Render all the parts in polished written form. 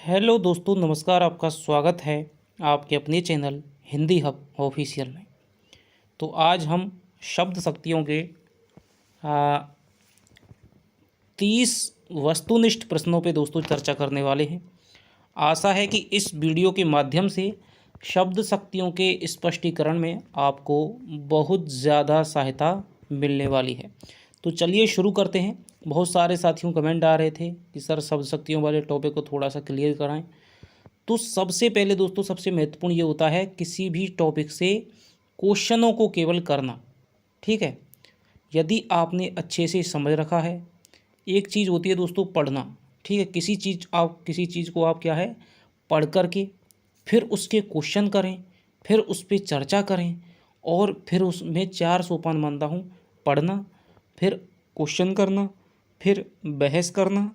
Hello दोस्तों, नमस्कार। आपका स्वागत है आपके अपने चैनल हिंदी हब ऑफिशियल में। तो आज हम शब्द शक्तियों के 30 वस्तुनिष्ठ प्रश्नों पे दोस्तों चर्चा करने वाले हैं। आशा है कि इस वीडियो के माध्यम से शब्द शक्तियों के स्पष्टीकरण में आपको बहुत ज़्यादा सहायता मिलने वाली है। तो चलिए शुरू करते हैं। बहुत सारे साथियों कमेंट आ रहे थे कि सर शब्द शक्तियों वाले टॉपिक को थोड़ा सा क्लियर कराएं। तो सबसे पहले दोस्तों सबसे महत्वपूर्ण ये होता है किसी भी टॉपिक से क्वेश्चनों को केवल करना। ठीक है, यदि आपने अच्छे से समझ रखा है। एक चीज़ होती है दोस्तों पढ़ना। ठीक है, किसी चीज़ को आप क्या है पढ़ करके फिर उसके क्वेश्चन करें, फिर उस पर चर्चा करें और फिर उसमें 4 सोपान मानता हूँ। पढ़ना, फिर क्वेश्चन करना, फिर बहस करना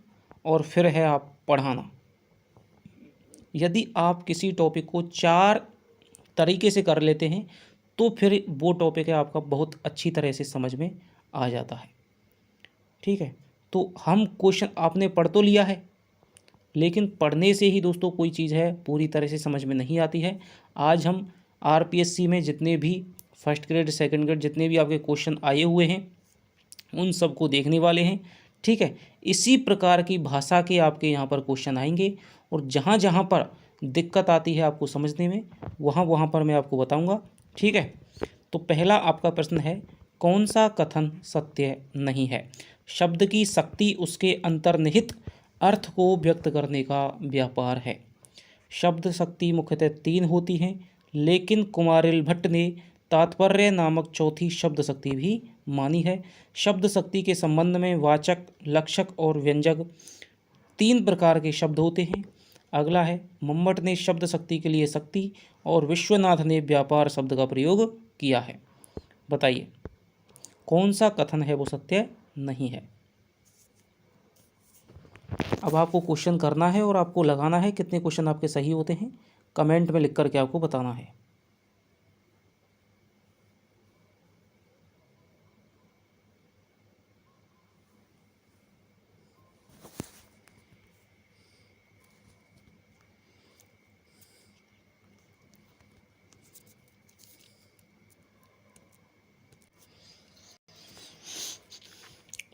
और फिर है आप पढ़ाना। यदि आप किसी टॉपिक को 4 तरीके से कर लेते हैं तो फिर वो टॉपिक है आपका बहुत अच्छी तरह से समझ में आ जाता है। ठीक है, तो हम क्वेश्चन आपने पढ़ तो लिया है, लेकिन पढ़ने से ही दोस्तों कोई चीज़ है पूरी तरह से समझ में नहीं आती है। आज हम आरपीएससी में जितने भी फर्स्ट ग्रेड सेकंड ग्रेड जितने भी आपके क्वेश्चन आए हुए हैं उन सबको देखने वाले हैं। ठीक है, इसी प्रकार की भाषा के आपके यहाँ पर क्वेश्चन आएंगे और जहाँ जहाँ पर दिक्कत आती है आपको समझने में वहाँ वहाँ पर मैं आपको बताऊँगा। ठीक है, तो पहला आपका प्रश्न है, कौन सा कथन सत्य नहीं है? शब्द की शक्ति उसके अंतर्निहित अर्थ को व्यक्त करने का व्यापार है। शब्द शक्ति मुख्यतः 3 होती हैं, लेकिन कुमारिल भट्ट ने तात्पर्य नामक चौथी शब्द शक्ति भी मानी है। शब्द शक्ति के संबंध में वाचक, लक्षक और व्यंजक 3 प्रकार के शब्द होते हैं। अगला है, मम्मट ने शब्द शक्ति के लिए शक्ति और विश्वनाथ ने व्यापार शब्द का प्रयोग किया है। बताइए कौन सा कथन है वो सत्य नहीं है? अब आपको क्वेश्चन करना है और आपको लगाना है कितने क्वेश्चन आपके सही होते हैं, कमेंट में लिख करके आपको बताना है।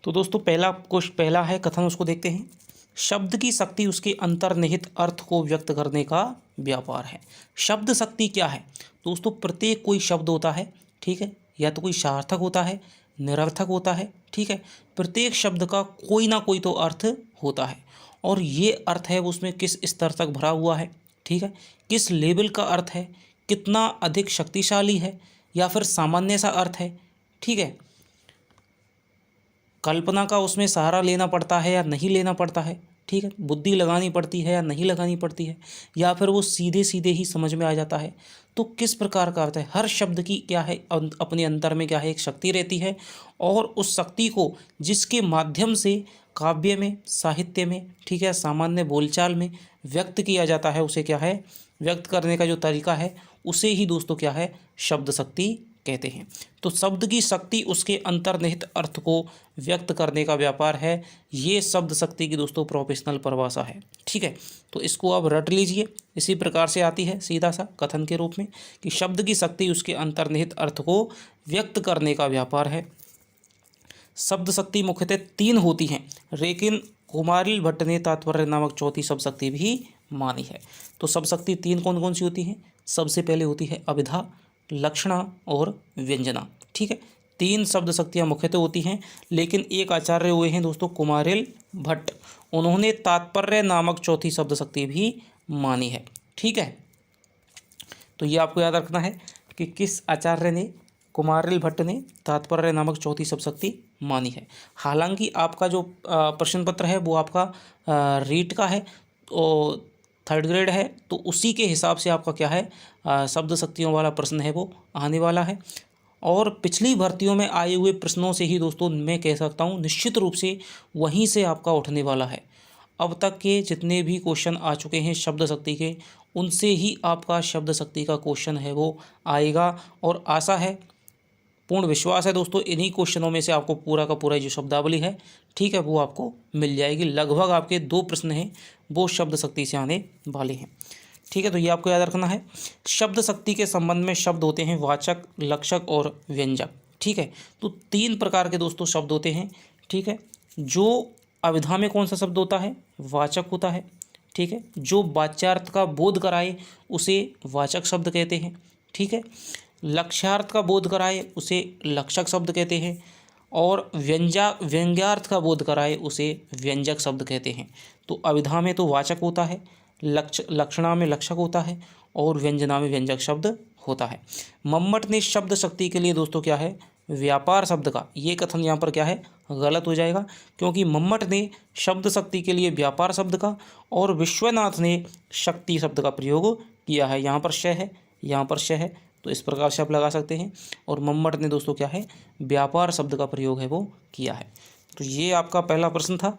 तो दोस्तों पहला है कथन, उसको देखते हैं। शब्द की शक्ति उसके अंतर्निहित अर्थ को व्यक्त करने का व्यापार है। शब्द शक्ति क्या है दोस्तों? प्रत्येक कोई शब्द होता है, ठीक है, या तो कोई सार्थक होता है, निरर्थक होता है। ठीक है, प्रत्येक शब्द का कोई ना कोई तो अर्थ होता है और ये अर्थ है उसमें किस स्तर तक भरा हुआ है। ठीक है, किस लेवल का अर्थ है, कितना अधिक शक्तिशाली है या फिर सामान्य सा अर्थ है। ठीक है, कल्पना का उसमें सहारा लेना पड़ता है या नहीं लेना पड़ता है। ठीक है, बुद्धि लगानी पड़ती है या नहीं लगानी पड़ती है, या फिर वो सीधे सीधे ही समझ में आ जाता है। तो किस प्रकार का अर्थ है? हर शब्द की क्या है अपने अंतर में क्या है एक शक्ति रहती है और उस शक्ति को जिसके माध्यम से काव्य में, साहित्य में, ठीक है, सामान्य बोलचाल में व्यक्त किया जाता है, उसे क्या है व्यक्त करने का जो तरीका है उसे ही दोस्तों क्या है शब्द शक्ति कहते हैं। तो शब्द की शक्ति उसके अंतर्निहित अर्थ को व्यक्त करने का व्यापार है। ये शब्द शक्ति की दोस्तों प्रोफेशनल परिभाषा है। ठीक है, तो इसको आप रट लीजिए। इसी प्रकार से आती है सीधा सा कथन के रूप में कि शब्द की शक्ति उसके अंतर्निहित अर्थ को व्यक्त करने का व्यापार है। शब्द शक्ति मुख्यतः 3 होती हैं, लेकिन कुमारिल भट्ट ने तात्पर्य नामक चौथी शब्द शक्ति भी मानी है। तो शब्द शक्ति 3 कौन कौन सी होती हैं? सबसे पहले होती है अभिधा, लक्षणा और व्यंजना। ठीक है, 3 शब्द शक्तियाँ मुख्यतः होती हैं, लेकिन एक आचार्य हुए हैं दोस्तों कुमारिल भट्ट, उन्होंने तात्पर्य नामक चौथी शब्द शक्ति भी मानी है। ठीक है, तो ये आपको याद रखना है कि किस आचार्य ने, कुमारिल भट्ट ने तात्पर्य नामक चौथी शब्द शक्ति मानी है। हालांकि आपका जो प्रश्न पत्र है वो आपका रीट का है, तो 3rd ग्रेड है, तो उसी के हिसाब से आपका क्या है शब्द शक्तियों वाला प्रश्न है वो आने वाला है। और पिछली भर्तियों में आए हुए प्रश्नों से ही दोस्तों मैं कह सकता हूँ निश्चित रूप से वहीं से आपका उठने वाला है। अब तक के जितने भी क्वेश्चन आ चुके हैं शब्द शक्ति के, उनसे ही आपका शब्द शक्ति का क्वेश्चन है वो आएगा। और आशा है, पूर्ण विश्वास है दोस्तों, इन्हीं क्वेश्चनों में से आपको पूरा का पूरा जो शब्दावली है, ठीक है, वो आपको मिल जाएगी। लगभग आपके 2 प्रश्न हैं वो शब्द शक्ति से आने वाले हैं। ठीक है, तो ये आपको याद रखना है। शब्द शक्ति के संबंध में शब्द होते हैं वाचक, लक्षक और व्यंजक। ठीक है, तो 3 प्रकार के दोस्तों शब्द होते हैं। ठीक है, जो अभिधा में कौन सा शब्द होता है? वाचक होता है। ठीक है, जो वाच्यार्थ का बोध कराए उसे वाचक शब्द कहते हैं। ठीक है, लक्ष्यार्थ का बोध कराए उसे लक्षक शब्द कहते हैं, और व्यंग्यार्थ का बोध कराए उसे व्यंजक शब्द कहते हैं। तो अभिधा में तो वाचक होता है, लक्षणा में लक्षक होता है, और व्यंजना में व्यंजक शब्द होता है। मम्मट ने शब्द शक्ति के लिए दोस्तों क्या है? व्यापार शब्द का, ये कथन यहाँ पर क्या है? गलत हो जाएगा, क्योंकि मम्मट ने शब्द शक्ति के लिए व्यापार शब्द का और विश्वनाथ ने शक्ति शब्द का प्रयोग किया है। यहाँ पर श है, यहाँ पर श है, तो इस प्रकार से आप लगा सकते हैं। और मम्मट ने दोस्तों क्या है? व्यापार शब्द का प्रयोग है वो किया है। तो ये आपका पहला प्रश्न था।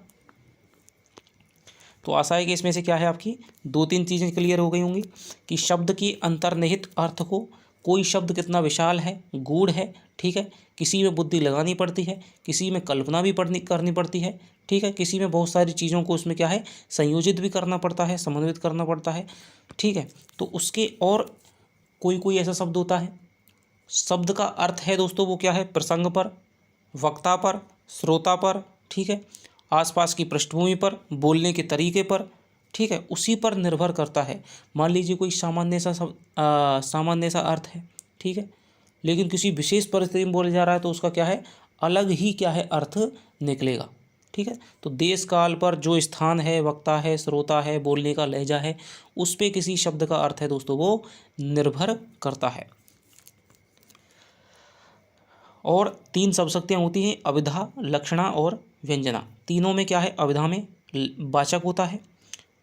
तो आशा है कि इसमें से क्या है, आपकी 2-3 चीज़ें क्लियर हो गई होंगी कि शब्द की अंतर्निहित अर्थ को, कोई शब्द कितना विशाल है, गूढ़ है। ठीक है, किसी में बुद्धि लगानी पड़ती है, किसी में कल्पना भी करनी पड़ती है। ठीक है, किसी में बहुत सारी चीज़ों को उसमें क्या है? संयोजित भी करना पड़ता है, समन्वित करना पड़ता है। ठीक है, तो उसके और कोई ऐसा शब्द होता है, शब्द का अर्थ है दोस्तों वो क्या है? प्रसंग पर, वक्ता पर, श्रोता पर, ठीक है, आसपास की पृष्ठभूमि पर, बोलने के तरीके पर, ठीक है, उसी पर निर्भर करता है। मान लीजिए कोई सामान्य सा अर्थ है, ठीक है, लेकिन किसी विशेष परिस्थिति में बोला जा रहा है तो उसका क्या है? अलग ही क्या है? अर्थ निकलेगा। ठीक है, तो देश काल पर जो स्थान है, वक्ता है, श्रोता है, बोलने का लहजा है, उस पे किसी शब्द का अर्थ है दोस्तों वो निर्भर करता है। और 3 शब्द शक्तियाँ होती हैं, अभिधा, लक्षणा और व्यंजना। तीनों में क्या है? अभिधा में वाचक होता है,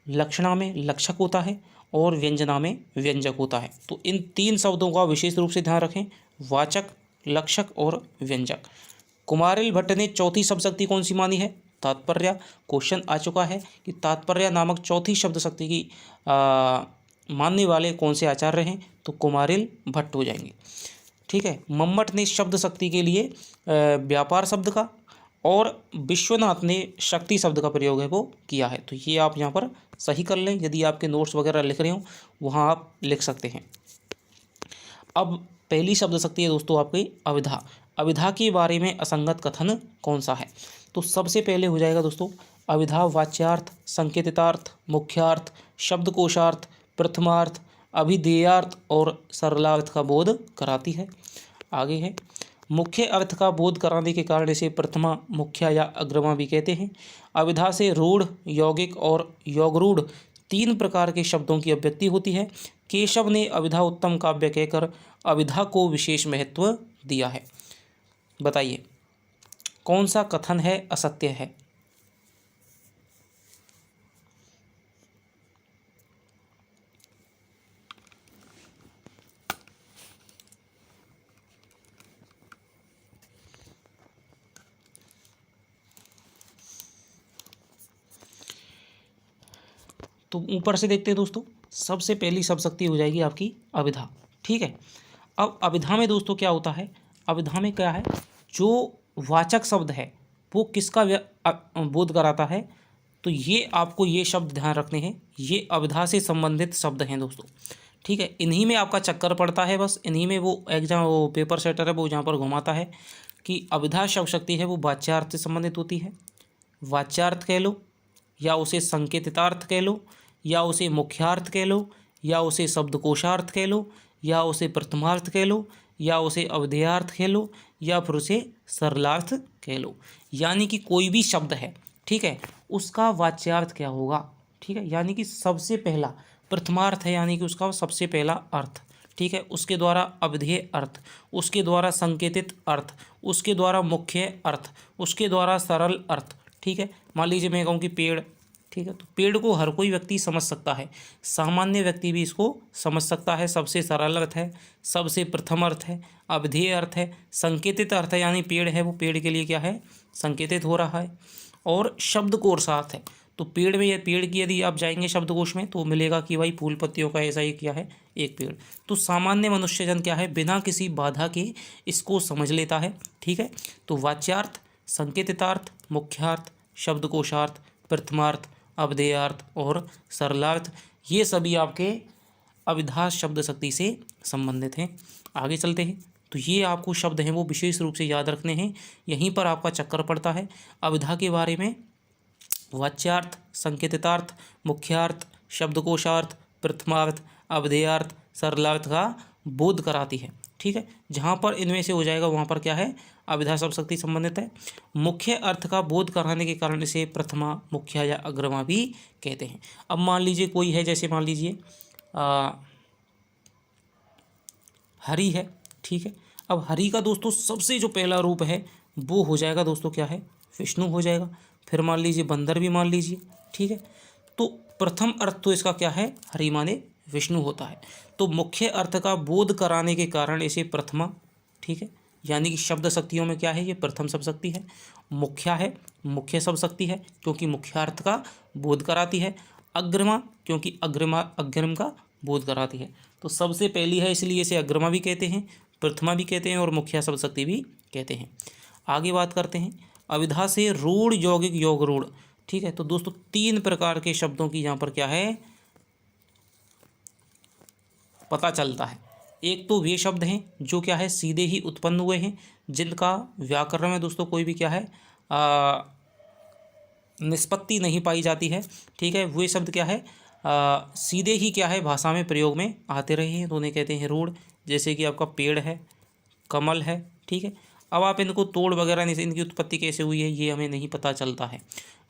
लक्षणा में लक्षक होता है, और व्यंजना में व्यंजक होता है। तो इन 3 शब्दों का विशेष रूप से ध्यान रखें, वाचक, लक्षक और व्यंजक। कुमारिल भट्ट ने चौथी शब्द शक्ति कौन सी मानी है? तात्पर्य। क्वेश्चन आ चुका है कि तात्पर्य नामक चौथी शब्द शक्ति की मानने वाले कौन से आचार्य हैं? तो कुमारिल भट्ट हो जाएंगे। ठीक है, मम्मट ने शब्द शक्ति के लिए व्यापार शब्द का और विश्वनाथ ने शक्ति शब्द का प्रयोग है वो किया है। तो ये आप यहाँ पर सही कर लें, यदि आपके नोट्स वगैरह लिख रहे हो वहाँ आप लिख सकते हैं। अब पहली शब्द शक्ति है दोस्तों आपकी अभिधा। अभिधा के बारे में असंगत कथन कौन सा है? तो सबसे पहले हो जाएगा दोस्तों, अभिधा वाच्यार्थ, संकेतितार्थ, मुख्यार्थ, शब्दकोशार्थ, प्रथमार्थ, अभिधेयार्थ और सरलार्थ का बोध कराती है। आगे है, मुख्य अर्थ का बोध कराने के कारण इसे प्रथमा, मुख्या या अग्रमा भी कहते हैं। अभिधा से रूढ़, यौगिक और योगरूढ़ 3 प्रकार के शब्दों की अभिव्यक्ति होती है। केशव ने अभिधा उत्तम काव्य कहकर अभिधा को विशेष महत्व दिया है। बताइए कौन सा कथन है असत्य है? तो ऊपर से देखते हैं दोस्तों, सबसे पहली शब्द शक्ति हो जाएगी आपकी अभिधा। ठीक है, अब अभिधा में दोस्तों क्या होता है? अभिधा में क्या है? जो वाचक शब्द है वो किसका बोध कराता है? तो ये आपको ये शब्द ध्यान रखने हैं, ये अभिधा से संबंधित शब्द हैं दोस्तों। ठीक है, इन्हीं में आपका चक्कर पड़ता है, बस इन्हीं में वो एग्जाम वो पेपर सेटर है वो जहाँ पर घुमाता है कि अभिधा शब्द शक्ति है वो वाच्यार्थ से संबंधित होती है। वाच्यार्थ कह लो, या उसे संकेतितार्थ कह लो, या उसे मुख्यार्थ कह लो, या उसे शब्दकोशार्थ कह लो, या उसे प्रथमार्थ कह लो, या उसे अवधेयार्थ कह लो, या फिर उसे सरलार्थ कह लो। यानी कि कोई भी शब्द है, ठीक है, उसका वाच्यार्थ क्या होगा? ठीक है, यानी कि सबसे पहला प्रथमार्थ है, यानी कि उसका सबसे पहला अर्थ। ठीक है, उसके द्वारा अवधेय अर्थ, उसके द्वारा संकेतित अर्थ, उसके द्वारा मुख्य अर्थ, उसके द्वारा सरल अर्थ। ठीक है, मान लीजिए मैं कहूँ कि पेड़, ठीक है, तो पेड़ को हर कोई व्यक्ति समझ सकता है, सामान्य व्यक्ति भी इसको समझ सकता है। सबसे सरल अर्थ है, सबसे प्रथम अर्थ है, अवधेय अर्थ है, संकेतित अर्थ है, यानी पेड़ है वो पेड़ के लिए क्या है? संकेतित हो रहा है, और शब्दकोश अर्थ है। तो पेड़ में, पेड़ की यदि आप जाएंगे शब्दकोश में तो मिलेगा कि भाई फूल पत्तियों का ऐसा ही क्या है? एक पेड़। तो सामान्य मनुष्यजन क्या है? बिना किसी बाधा के इसको समझ लेता है। ठीक है, तो वाच्यार्थ, संकेतितार्थ, मुख्यार्थ, शब्दकोशार्थ, प्रथमार्थ अवधेयार्थ और सरलार्थ, ये सभी आपके अविधा शब्द शक्ति से संबंधित हैं। आगे चलते हैं। तो ये आपको शब्द हैं वो विशेष रूप से याद रखने हैं, यहीं पर आपका चक्कर पड़ता है। अविधा के बारे में वाच्यार्थ, संकेतितार्थ, मुख्यार्थ, शब्दकोशार्थ, प्रथमार्थ, अवधेयार्थ, सरलार्थ का बोध कराती है। ठीक है, जहाँ पर इनमें से हो जाएगा वहाँ पर क्या है, अविधा शब्द शक्ति संबंधित है। मुख्य अर्थ का बोध कराने के कारण इसे प्रथमा, मुख्या या अग्रमा भी कहते हैं। अब मान लीजिए कोई है, जैसे मान लीजिए हरि है। ठीक है, अब हरि का दोस्तों सबसे जो पहला रूप है वो हो जाएगा दोस्तों क्या है, विष्णु हो जाएगा। फिर मान लीजिए बंदर भी मान लीजिए। ठीक है, तो प्रथम अर्थ तो इसका क्या है, हरि माने विष्णु होता है। तो मुख्य अर्थ का बोध कराने के कारण इसे प्रथमा, ठीक है, यानी कि शब्द शक्तियों में क्या है, ये प्रथम शब्द शक्ति है। मुख्या है, मुख्य शब्द शक्ति है क्योंकि मुख्यार्थ का बोध कराती है। अग्रमा, क्योंकि अग्रम का बोध कराती है। तो सबसे पहली है इसलिए इसे अग्रमा भी कहते हैं, प्रथमा भी कहते हैं और मुख्या शब्द शक्ति भी कहते हैं। आगे बात करते हैं अविधा से रूढ़, यौगिक, योग रूढ़। ठीक है, तो दोस्तों 3 प्रकार के शब्दों की यहाँ पर क्या है, पता चलता है। एक तो वे शब्द हैं जो क्या है सीधे ही उत्पन्न हुए हैं, जिनका व्याकरण में दोस्तों कोई भी क्या है निष्पत्ति नहीं पाई जाती है। ठीक है, वे शब्द क्या है सीधे ही क्या है भाषा में प्रयोग में आते रहे हैं, तो उन्हें कहते हैं रूढ़। जैसे कि आपका पेड़ है, कमल है। ठीक है, अब आप इनको तोड़ वगैरह नहीं, इनकी उत्पत्ति कैसे हुई है ये हमें नहीं पता चलता है।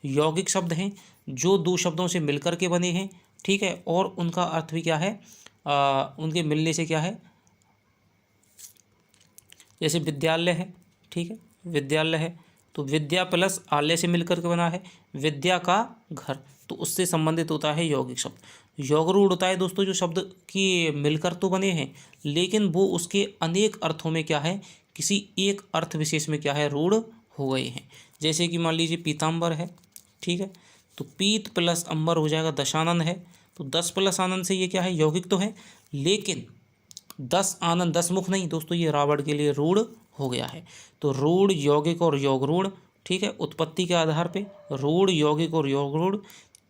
यौगिक शब्द हैं जो 2 शब्दों से मिलकर के बने हैं। ठीक है, और उनका अर्थ भी क्या है उनके मिलने से क्या है, जैसे विद्यालय है। ठीक है, विद्यालय है तो विद्या प्लस आलय से मिलकर के बना है, विद्या का घर, तो उससे संबंधित होता है यौगिक शब्द। योग रूढ़ होता है दोस्तों जो शब्द की मिलकर तो बने हैं लेकिन वो उसके अनेक अर्थों में क्या है, किसी एक अर्थ विशेष में क्या है रूढ़ हो गए हैं। जैसे कि मान लीजिए पीताम्बर है। ठीक है, तो पीत प्लस अंबर हो जाएगा दशानन है, तो 10 प्लस आनंद से ये क्या है यौगिक तो है, लेकिन 10 आनंद 10 मुख नहीं दोस्तों, ये रावण के लिए रूढ़ हो गया है। तो रूढ़, यौगिक और योग रूढ़। ठीक है, उत्पत्ति के आधार पे रूढ़, यौगिक और योग रूढ़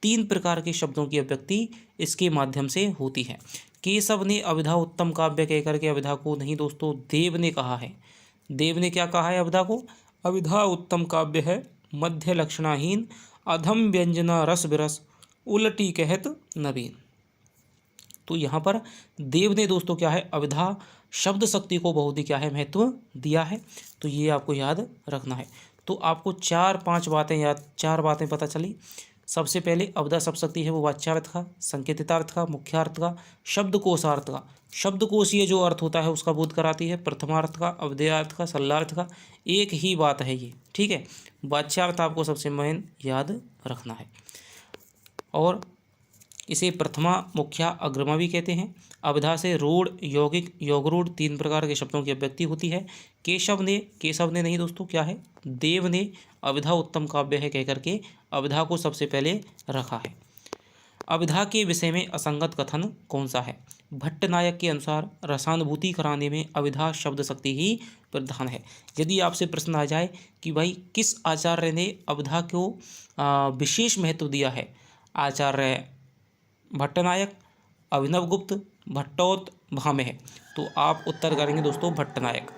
3 प्रकार के शब्दों की अभिव्यक्ति इसके माध्यम से होती है। केशव ने अविधा उत्तम काव्य कहकर के अविधा को नहीं दोस्तों, देव ने कहा है। देव ने क्या कहा है अविधा को, अविधा उत्तम काव्य है, मध्य लक्षणाहीन, अधम व्यंजना रस बिरस, उलटी कहत नवीन। तो यहाँ पर देव ने दोस्तों क्या है अविधा शब्द शक्ति को बहुत ही क्या है महत्व दिया है, तो ये आपको याद रखना है। तो आपको 4-5 बातें याद, 4 बातें पता चली। सबसे पहले अविधा शब्द शक्ति है वो वाच्यार्थ का, संकेतितार्थ का, मुख्यार्थ का, शब्दकोशार्थ का, शब्दकोशीय जो अर्थ होता है उसका बोध कराती है, प्रथमार्थ का, अवधेयार्थ का, सरलार्थ का। एक ही बात है ये। ठीक है, वाच्यार्थ आपको सबसे मेन याद रखना है और इसे प्रथमा, मुख्या, अग्रमा भी कहते हैं। अविधा से रूढ़, यौगिक, योग रूढ़ 3 प्रकार के शब्दों की अभिव्यक्ति होती है। केशव ने नहीं दोस्तों क्या है, देव ने अविधा उत्तम काव्य है कहकर के अविधा को सबसे पहले रखा है। अविधा के विषय में असंगत कथन कौन सा है, भट्टनायक के अनुसार रसानुभूति कराने में अविधा शब्द शक्ति ही प्रधान है। यदि आपसे प्रश्न आ जाए कि भाई किस आचार्य ने अविधा को विशेष महत्व दिया है, आचार्य भट्टनायक, अभिनवगुप्त, भट्टोत, भामे है, तो आप उत्तर करेंगे दोस्तों भट्टनायक।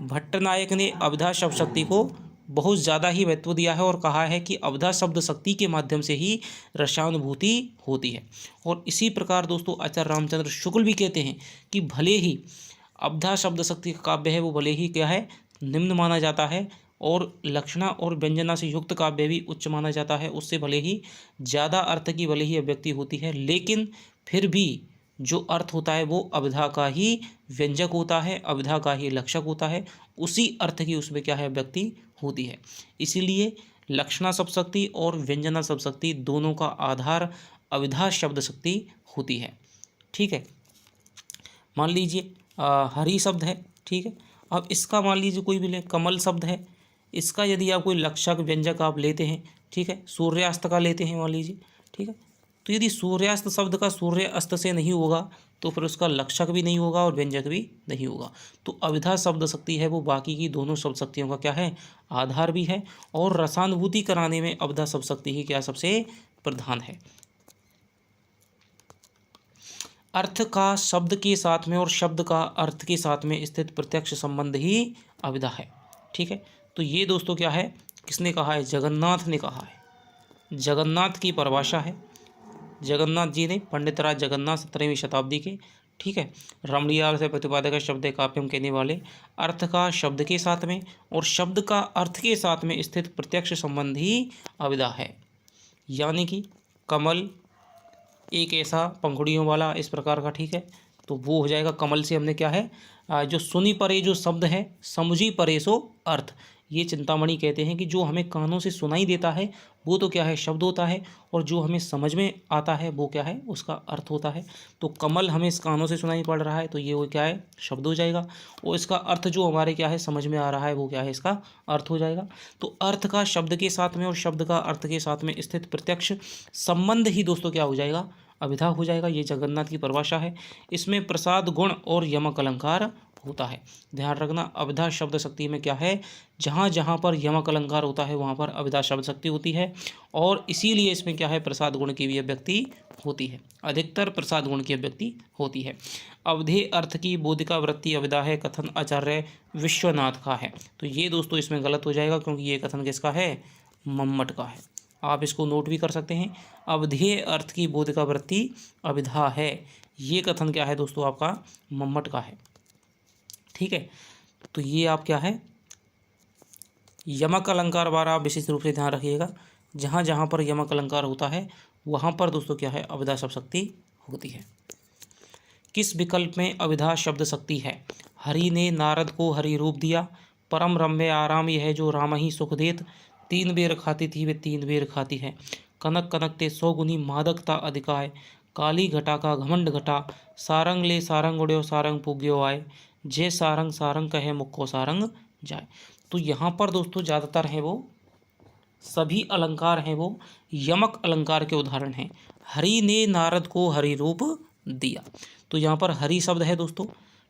भट्टनायक ने अविधा शब्द शक्ति को बहुत ज़्यादा ही महत्व दिया है और कहा है कि अविधा शब्द शक्ति के माध्यम से ही रसानुभूति होती है। और इसी प्रकार दोस्तों आचार्य रामचंद्र शुक्ल भी कहते हैं कि भले ही अविधा शब्द शक्ति का काव्य है वो भले ही क्या है निम्न माना जाता है और लक्षणा और व्यंजना से युक्त काव्य भी उच्च माना जाता है, उससे भले ही ज़्यादा अर्थ की भले ही अभिव्यक्ति होती है, लेकिन फिर भी जो अर्थ होता है वो अविधा का ही व्यंजक होता है, अविधा का ही लक्षक होता है, उसी अर्थ की उसमें क्या है अभिव्यक्ति होती है। इसीलिए लक्षणा शब्द शक्ति और व्यंजना शब्द शक्ति दोनों का आधार अविधा शब्द शक्ति होती है। ठीक है, मान लीजिए हरि शब्द है। ठीक है, अब इसका मान लीजिए कोई भी ले, कमल शब्द है, इसका यदि आप कोई लक्षक व्यंजक आप लेते हैं, ठीक है, सूर्यास्त का लेते हैं मान लीजिए। ठीक है, तो यदि सूर्यास्त शब्द का सूर्य अस्त से नहीं होगा तो फिर उसका लक्षक भी नहीं होगा और व्यंजक भी नहीं होगा। तो अविधा शब्द शक्ति है वो बाकी की दोनों शब्द शक्तियों का क्या है आधार भी है और रसानुभूति कराने में अविधा शब्द शक्ति ही क्या सबसे प्रधान है। अर्थ का शब्द के साथ में और शब्द का अर्थ के साथ में स्थित प्रत्यक्ष संबंध ही अविधा है। ठीक है, तो ये दोस्तों क्या है, किसने कहा है, जगन्नाथ ने कहा है। जगन्नाथ की परिभाषा है, जगन्नाथ जी ने, पंडित राज जगन्नाथ 17वीं शताब्दी के। ठीक है, रमणीय से प्रतिपादक शब्द काव्यम कहने वाले। अर्थ का शब्द के साथ में और शब्द का अर्थ के साथ में स्थित प्रत्यक्ष संबंध ही अविधा है। यानी कि कमल एक ऐसा पंखुड़ियों वाला इस प्रकार का, ठीक है, तो वो हो जाएगा। कमल से हमने क्या है, जो सुनी परे जो शब्द है, समझी परे सो अर्थ। ये चिंतामणि कहते हैं कि जो हमें कानों से सुनाई देता है वो तो क्या है, शब्द होता है, और जो हमें समझ में आता है वो क्या है, उसका अर्थ होता है। तो कमल हमें इस कानों से सुनाई पड़ रहा है तो ये वो क्या है, शब्द हो जाएगा, और इसका अर्थ जो हमारे क्या है समझ में आ रहा है वो क्या है, इसका अर्थ हो जाएगा। तो अर्थ का शब्द के साथ में और शब्द का अर्थ के साथ में स्थित प्रत्यक्ष संबंध ही दोस्तों क्या हो जाएगा, अविधा हो जाएगा। ये जगन्नाथ की परिभाषा है। इसमें प्रसाद गुण और यमक अलंकार होता है। ध्यान रखना, अविधा शब्द शक्ति में क्या है, जहाँ जहाँ पर यमक अलंकार होता है वहाँ पर अविधा शब्द शक्ति होती है, और इसीलिए इसमें क्या है, प्रसाद गुण की भी अभिव्यक्ति होती है। अधिकतर प्रसाद गुण की अभिव्यक्ति होती है। अवधेय अर्थ की बोधिका वृत्ति अविधा है, कथन आचार्य विश्वनाथ का है। तो ये दोस्तों इसमें गलत हो जाएगा, क्योंकि ये कथन किसका है, मम्मट का है। आप इसको नोट भी कर सकते हैं। अवधेय अर्थ की बोधिका वृत्ति अविधा है, ये कथन क्या है दोस्तों, आपका मम्मट का है। ठीक है, तो ये आप क्या है, यमक अलंकार बार आप विशेष रूप से ध्यान रखिएगा। जहाँ जहाँ पर यमक अलंकार होता है वहाँ पर दोस्तों क्या है, अविधा शब्द शक्ति होती है। किस विकल्प में अविधा शब्द शक्ति है। हरि ने नारद को हरि रूप दिया, परम रम्य आराम यह जो राम ही सुख देत, तीन बेर खाती थी वे तीन बेर खाती है, कनक कनक ते सौ गुनी मादकता अधिकाय, काली घटा का घमंड घटा, सारंग ले सारंग उड़्यो सारंग पुग्यो आए, जे सारंग सारंग कहे मुक्को सारंग जाए। तो यहाँ पर दोस्तों ज़्यादातर है वो सभी अलंकार हैं वो यमक अलंकार के उदाहरण हैं। हरि ने नारद को हरि रूप दिया, तो यहाँ पर हरि शब्द है दोस्तों।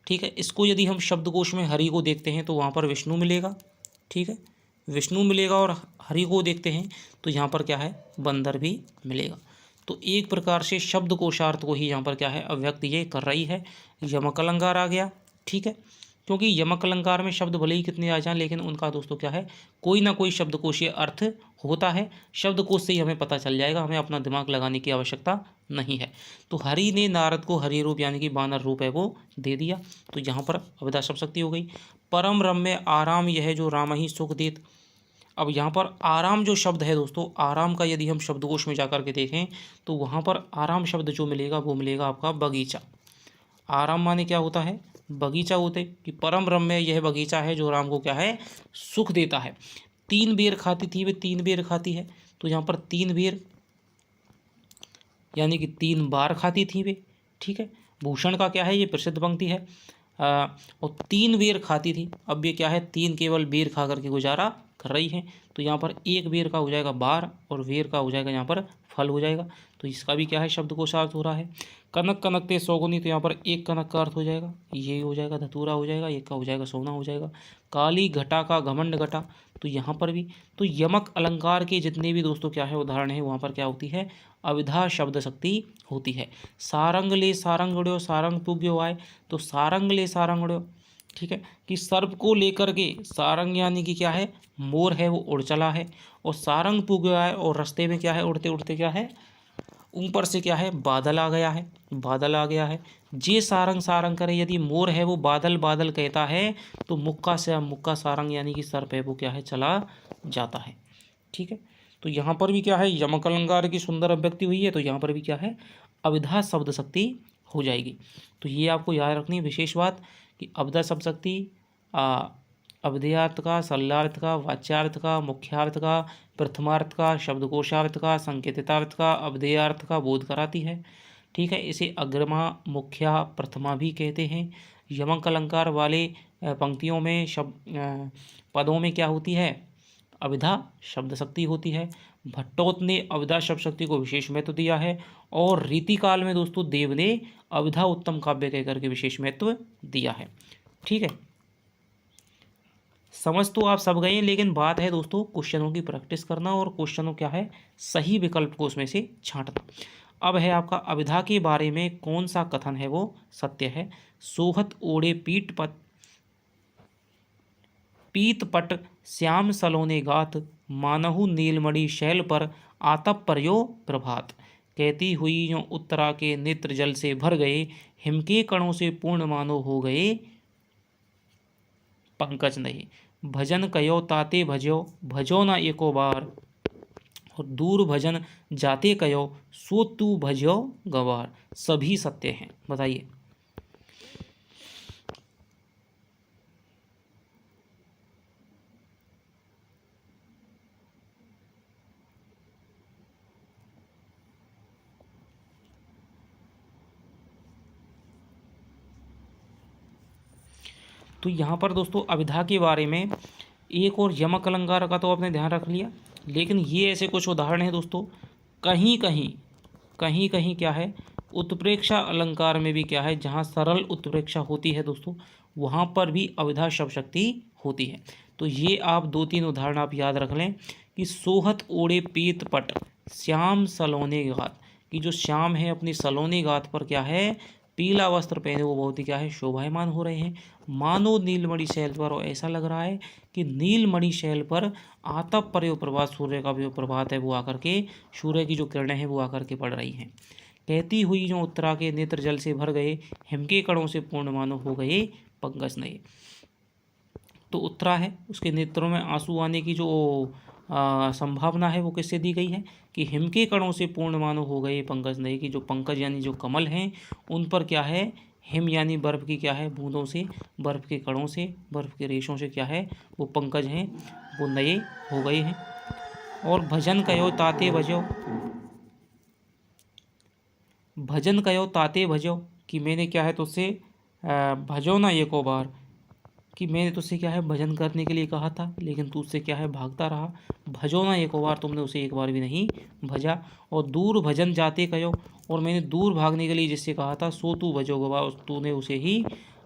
ठीक है, इसको यदि हम शब्दकोश में हरि को देखते हैं तो वहाँ पर विष्णु मिलेगा। ठीक है, विष्णु मिलेगा, और हरि को देखते हैं तो यहाँ पर क्या है, बंदर भी मिलेगा। तो एक प्रकार से शब्दकोशार्थ को ही यहाँ पर क्या है, अव्यक्त ये कर रही है। यमक अलंकार आ गया। ठीक है, क्योंकि यमक अलंकार में शब्द भले ही कितने आ जाएं, लेकिन उनका दोस्तों क्या है, कोई ना कोई शब्दकोशीय अर्थ होता है। शब्दकोश से ही हमें पता चल जाएगा, हमें अपना दिमाग लगाने की आवश्यकता नहीं है। तो हरि ने नारद को हरि रूप यानी कि बानर रूप है वो दे दिया, तो यहाँ पर अविधा शब्द शक्ति हो गई। परम रम्य आराम यह जो राम ही सुख देत। अब यहाँ पर आराम जो शब्द है दोस्तों, आराम का यदि हम शब्दकोश में जाकर के देखें तो वहाँ पर आराम शब्द जो मिलेगा वो मिलेगा आपका बगीचा। आराम माने क्या होता है, बगीचा होते, कि परम रम्य यह बगीचा है जो राम को क्या है, सुख देता है। तीन बेर खाती थी वे तीन बेर खाती है, तो यहाँ पर तीन बेर यानी कि तीन बार खाती थी वे। ठीक है, भूषण का क्या है, ये प्रसिद्ध पंक्ति है। और तीन बेर खाती थी, अब ये क्या है, तीन केवल बेर खा करके गुजारा कर रही हैं। तो यहाँ पर एक बेर का हो जाएगा बार, और बेर का हो जाएगा यहाँ पर फल हो जाएगा। तो इसका भी क्या है, शब्द को अर्थ हो रहा है। कनक कनक ते सौगुनी, तो यहाँ पर एक कनक का अर्थ हो जाएगा, ये हो जाएगा धतूरा हो जाएगा, एक का हो जाएगा सोना हो जाएगा। काली घटा का घमंड घटा, तो यहाँ पर भी तो यमक अलंकार के जितने भी दोस्तों क्या है उदाहरण है, वहाँ पर क्या होती है, अविधा शब्द शक्ति होती है। सारंग ले सारंग उड़्यो सारंग पुग्यो आए, तो सारंग ले सारंग उड़्यो, ठीक है, कि सर्प को लेकर के, सारंग यानी कि क्या है, मोर है वो उड़ चला है, और सारंग पुग्यो आए, और रास्ते में क्या है, उड़ते उड़ते क्या है, ऊपर से क्या है, बादल आ गया है, बादल आ गया है। जे सारंग सारंग करे, यदि मोर है वो बादल बादल कहता है तो मुक्का से मुक्का सारंग यानी कि सर्प है वो क्या है, चला जाता है। ठीक है, तो यहाँ पर भी क्या है, यमक अलंकार की सुंदर अभिव्यक्ति हुई है, तो यहाँ पर भी क्या है, अविधा शब्द शक्ति हो जाएगी। तो ये आपको याद रखनी है विशेष बात, कि अविधा शब्द शक्ति अवधेयार्थ का, सल्लार्थ का, वाच्यार्थ का, मुख्यार्थ का, प्रथमार्थ का, शब्दकोशार्थ का, संकेतितार्थ का, अवधेयार्थ का बोध कराती है। ठीक है, इसे अग्रमा, मुख्या, प्रथमा भी कहते हैं। यमक अलंकार वाले पंक्तियों में पदों में क्या होती है, अविधा शब्द शक्ति होती है। भट्टोत ने अविधा शब्द शक्ति को विशेष महत्व दिया है, और रीतिकाल में दोस्तों देव ने अविधा उत्तम काव्य कहकर के विशेष महत्व दिया है। ठीक है, समझ तो आप सब गए हैं, लेकिन बात है दोस्तों क्वेश्चनों की प्रैक्टिस करना और क्वेश्चनों क्या है सही विकल्प को उसमें से छांटना। अब है आपका अभिधा के बारे में कौन सा कथन है वो सत्य है। सोहत ओढ़े पीत पट श्याम सलोने गात, मानहु नीलमणि शैल पर आतप पर्यो प्रभात। कहती हुई जो उत्तरा के नेत्र जल से भर गए, हिम के कणों से पूर्ण मानो हो गए पंकज नहीं। भजन कयो ताते भजो, भजो न एको बार, और दूर भजन जाते कयो, सो तू भजो गवार। सभी सत्य हैं, बताइए। तो यहाँ पर दोस्तों अभिधा के बारे में एक और यमक अलंकार का तो आपने ध्यान रख लिया, लेकिन ये ऐसे कुछ उदाहरण हैं दोस्तों। कहीं कहीं क्या है उत्प्रेक्षा अलंकार में भी क्या है, जहाँ सरल उत्प्रेक्षा होती है दोस्तों, वहाँ पर भी अभिधा शब्द शक्ति होती है। तो ये आप 2-3 उदाहरण आप याद रख लें कि सोहत ओढ़े पीत पट श्याम सलोने गात, कि जो श्याम है अपनी सलोने गात पर क्या है पीला वस्त्र पहने वो बहुत ही क्या है शोभायमान हो रहे हैं। मानो नीलमणि शैल पर, और ऐसा लग रहा है कि नीलमणि शैल पर आतप पर जो प्रभात, सूर्य का जो प्रभात है वो आकर के, सूर्य की जो किरणें हैं वो आकर के पड़ रही हैं। कहती हुई जो उत्तरा के नेत्र जल से भर गए, हिम के कणों से पूर्ण मानो हो गए पंकज नए। तो उत्तरा है, उसके नेत्रों में आंसू आने की जो संभावना है वो किससे दी गई है कि हिम के कणों से पूर्ण मानो हो गए पंकज नए, की जो पंकज यानी जो कमल हैं उन पर क्या है हिम यानी बर्फ़ की क्या है बूंदों से, बर्फ़ के कणों से, बर्फ़ के रेशों से क्या है वो पंकज हैं वो नए हो गए हैं। और भजन कयो ताते भजो, भजन कयो ताते भजो, कि मैंने क्या है तुझसे भजो ना एको बार, कि मैंने तुझसे क्या है भजन करने के लिए कहा था लेकिन तू उससे क्या है भागता रहा। भजो ना एको बार, तुमने उसे एक बार भी नहीं भजा। और दूर भजन जाते कयो, और मैंने दूर भागने के लिए जिससे कहा था सो तू भजो गवार, तूने उसे ही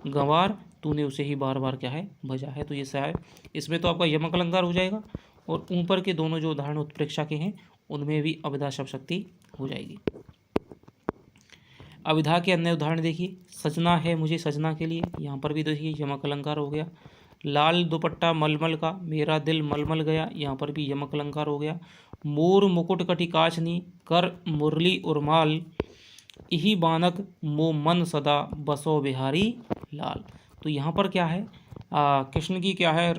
गंवार, तूने उसे ही बार बार क्या है भजा है। तो ये शायद इसमें तो आपका यमक अलंकार हो जाएगा, और ऊपर के दोनों जो उदाहरण उत्प्रेक्षा के हैं उनमें भी अभिधा शब्द शक्ति हो जाएगी। अभिधा के अन्य उदाहरण देखिए, सजना है मुझे सजना के लिए, यहाँ पर भी देखिए यमक अलंकार हो गया। लाल दुपट्टा मलमल का, मेरा दिल मलमल गया, यहाँ पर भी यमक अलंकार हो गया। मोर मुकुट कटि काचनी, कर मुरली उर्माल, इही बानक मो मन सदा बसो बिहारी लाल। तो यहाँ पर क्या है कृष्ण की क्या है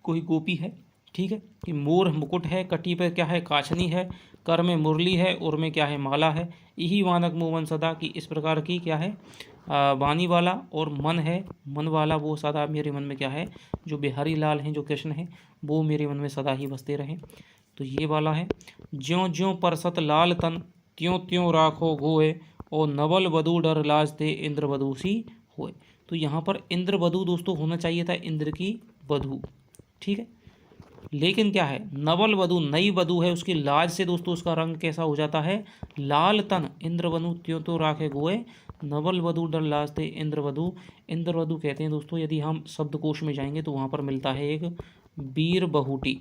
कोई गोपी है, ठीक है, कि मोर मुकुट है, कटी पर क्या है काचनी है, कर में मुरली है, उर में क्या है माला है, यही वानक मोमन सदा, की इस प्रकार की क्या है वाणी वाला, और मन है मन वाला वो सदा मेरे मन में क्या है जो बिहारी लाल हैं जो कृष्ण हैं वो मेरे मन में सदा ही बसते रहें। तो ये वाला है। ज्यों ज्यों परसत लाल तन, त्यों त्यों राखो गोए, और नवल वधु डर लाज ते इंद्र वधु सी होए। तो यहाँ पर इंद्र वधु दोस्तों होना चाहिए था इंद्र की वधु, ठीक है, लेकिन क्या है नवल वधु नई वधु है, उसकी लाज से दोस्तों उसका रंग कैसा हो जाता है लाल तन, इंद्र वधु त्यों तो राखे गोए, नवल वधु डर लाज थे इंद्र वधु। इंद्र वधु कहते हैं दोस्तों, यदि हम शब्दकोश में जाएंगे तो वहाँ पर मिलता है एक बीर बहुटी।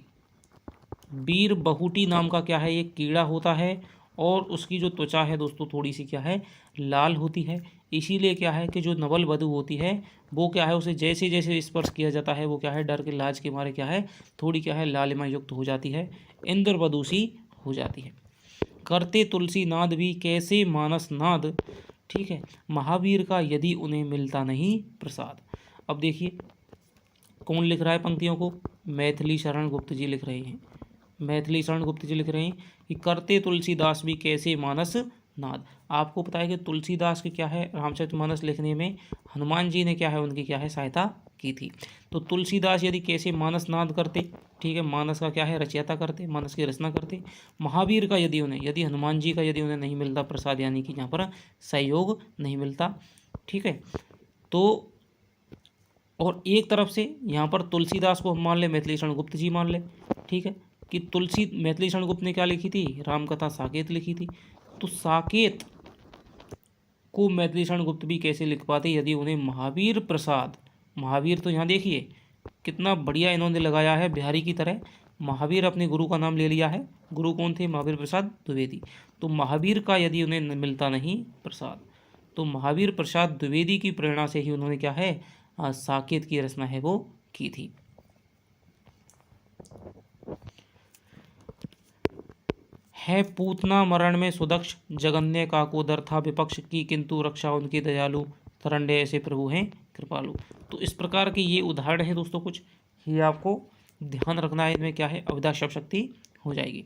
बीर बहुटी नाम का क्या है एक कीड़ा होता है, और उसकी जो त्वचा है दोस्तों थोड़ी सी क्या है लाल होती है। इसीलिए क्या है कि जो नवल वधु होती है वो क्या है उसे जैसे जैसे स्पर्श किया जाता है वो क्या है डर के लाज के मारे क्या है थोड़ी क्या है लालिमा युक्त हो जाती है, इंद्र वधु सी हो जाती है। करते तुलसी नाद भी कैसे मानस नाद, ठीक है, महावीर का यदि उन्हें मिलता नहीं प्रसाद। अब देखिए कौन लिख रहा है पंक्तियों को, मैथिली शरण गुप्त जी लिख रहे हैं। मैथिली शरण गुप्त जी लिख रहे हैं कि करते तुलसीदास भी कैसे मानस नाद। आपको पता है कि तुलसीदास के क्या है रामचरितमानस लिखने में हनुमान जी ने क्या है उनकी क्या है सहायता की थी। तो तुलसीदास यदि कैसे मानस नाद करते, ठीक है, मानस का क्या है रचयिता करते, मानस की रचना करते, महावीर का यदि उन्हें यदि हनुमान जी का यदि उन्हें नहीं मिलता प्रसाद यानी कि यहाँ पर सहयोग नहीं मिलता, ठीक है। तो और एक तरफ से यहाँ पर तुलसीदास को हम मान ले मैथिली शरण गुप्त जी मान ले, ठीक है, कि तुलसी मैथिली शरण गुप्त ने क्या लिखी थी रामकथा साकेत लिखी थी। तो साकेत को मैथिली शरण गुप्त भी कैसे लिख पाते यदि उन्हें महावीर प्रसाद महावीर तो यहाँ देखिए कितना बढ़िया इन्होंने लगाया है बिहारी की तरह। महावीर अपने गुरु का नाम ले लिया है। गुरु कौन थे? महावीर प्रसाद द्विवेदी। तो महावीर का यदि उन्हें मिलता नहीं प्रसाद, तो महावीर प्रसाद द्विवेदी की प्रेरणा से ही उन्होंने क्या है साकेत की रचना है वो की थी। है पूतना मरण में सुदक्ष, जगन्य काकोदर था विपक्ष की, किंतु रक्षा उनकी दयालु, तरंडे ऐसे प्रभु हैं कृपालु। तो इस प्रकार के ये उदाहरण है दोस्तों कुछ, ये आपको ध्यान रखना है। इनमें क्या है अविद्या शब्द शक्ति हो जाएगी।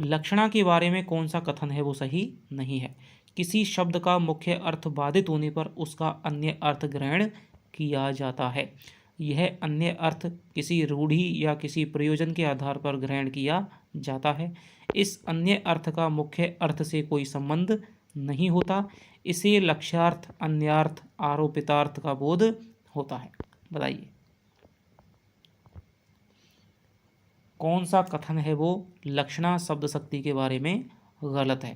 लक्षणा के बारे में कौन सा कथन है वो सही नहीं है। किसी शब्द का मुख्य अर्थ बाधित होने पर उसका अन्य अर्थ ग्रहण किया जाता है। यह अन्य अर्थ किसी रूढ़ि या किसी प्रयोजन के आधार पर ग्रहण किया जाता है। इस अन्य अर्थ का मुख्य अर्थ से कोई संबंध नहीं होता। इसे लक्ष्यार्थ, अन्यार्थ, आरोपितार्थ का बोध होता है। बताइए कौन सा कथन है वो लक्षणा शब्द शक्ति के बारे में गलत है?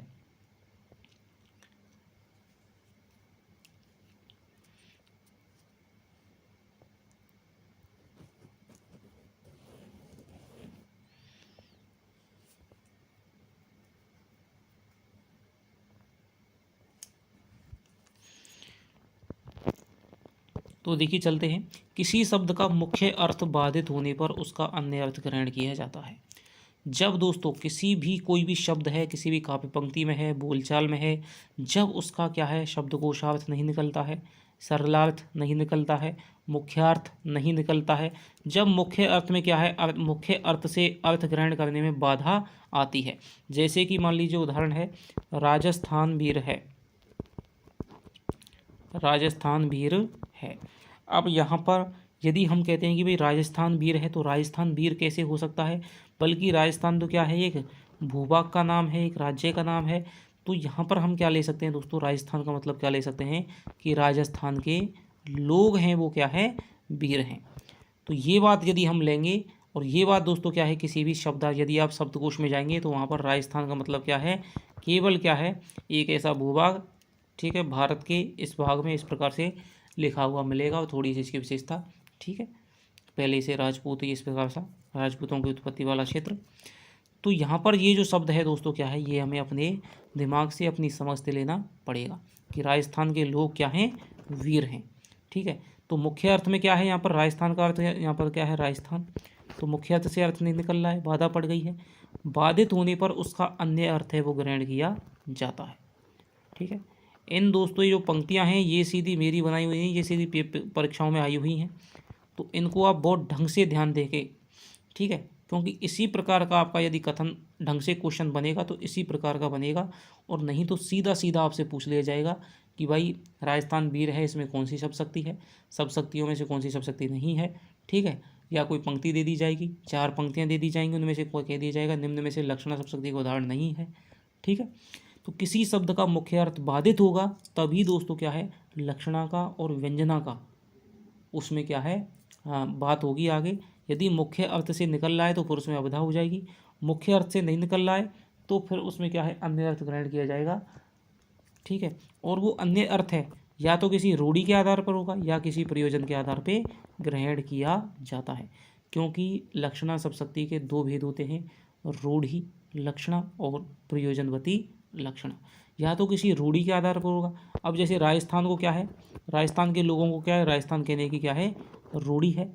तो देखिए चलते हैं। किसी शब्द का मुख्य अर्थ बाधित होने पर उसका अन्य अर्थ ग्रहण किया जाता है। जब दोस्तों किसी भी कोई भी शब्द है, किसी भी काव्य पंक्ति में है, बोलचाल में है, जब उसका क्या है शब्दकोशार्थ नहीं निकलता है, सरलार्थ नहीं निकलता है, मुख्यार्थ नहीं निकलता है, जब मुख्य अर्थ में क्या है मुख्य अर्थ से अर्थ ग्रहण करने में बाधा आती है। जैसे कि मान लीजिए उदाहरण है राजस्थान वीर है, राजस्थान वीर है। अब यहाँ पर यदि हम कहते हैं कि भाई राजस्थान वीर है, तो राजस्थान वीर कैसे हो सकता है? बल्कि राजस्थान तो क्या है एक भूभाग का नाम है, एक राज्य का नाम है। तो यहाँ पर हम क्या ले सकते हैं दोस्तों, राजस्थान का मतलब क्या ले सकते हैं कि राजस्थान के लोग हैं वो क्या है वीर हैं। तो ये बात यदि हम लेंगे, और ये बात दोस्तों क्या है किसी भी शब्द यदि आप शब्दकोश में जाएंगे तो वहाँ पर राजस्थान का मतलब क्या है केवल क्या है एक ऐसा भूभाग, ठीक है, भारत के इस भाग में इस प्रकार से लिखा हुआ मिलेगा और थोड़ी सी इसकी विशेषता, ठीक है, पहले से राजपूत इस प्रकार सा राजपूतों की उत्पत्ति वाला क्षेत्र। तो यहाँ पर ये जो शब्द है दोस्तों क्या है ये हमें अपने दिमाग से अपनी समझ से लेना पड़ेगा कि राजस्थान के लोग क्या हैं वीर हैं, ठीक है। तो मुख्य अर्थ में क्या है यहाँ पर राजस्थान का अर्थ है, यहाँ पर क्या है राजस्थान, तो मुख्य अर्थ से अर्थ नहीं निकल रहा है, बाधा पड़ गई है। बाधित होने पर उसका अन्य अर्थ है वो ग्रहण किया जाता है, ठीक है। इन दोस्तों ये जो पंक्तियाँ हैं ये सीधी मेरी बनाई हुई हैं, ये सीधी परीक्षाओं में आई हुई हैं। तो इनको आप बहुत ढंग से ध्यान देके, ठीक है, क्योंकि इसी प्रकार का आपका यदि कथन ढंग से क्वेश्चन बनेगा तो इसी प्रकार का बनेगा, और नहीं तो सीधा सीधा आपसे पूछ लिया जाएगा कि भाई राजस्थान वीर है, इसमें कौन सी शब्द शक्ति है, सब शक्तियों में से कौन सी शब्द शक्ति नहीं है, ठीक है। या कोई पंक्ति दे दी जाएगी, 4 पंक्तियाँ दे दी जाएंगी, उनमें से कोई कह दिया जाएगा निम्न में से लक्षणा शब्द शक्ति का उदाहरण नहीं है, ठीक है। तो किसी शब्द का मुख्य अर्थ बाधित होगा तभी दोस्तों क्या है लक्षणा का और व्यंजना का उसमें क्या है बात होगी आगे। यदि मुख्य अर्थ से निकल रहा है तो फिर उसमें अवधा हो जाएगी, मुख्य अर्थ से नहीं निकल रहा है तो फिर उसमें क्या है अन्य अर्थ ग्रहण किया जाएगा, ठीक है। और वो अन्य अर्थ है या तो किसी रूढ़ि के आधार पर होगा या किसी प्रयोजन के आधार पर ग्रहण किया जाता है, क्योंकि लक्षणा शब्द शक्ति के 2 भेद होते हैं, रूढ़ि लक्षणा और प्रयोजनवती लक्षणा। या तो किसी रूढ़ि के आधार पर होगा। अब जैसे राजस्थान को क्या है, राजस्थान के लोगों को क्या है राजस्थान कहने की क्या है रूढ़ि है,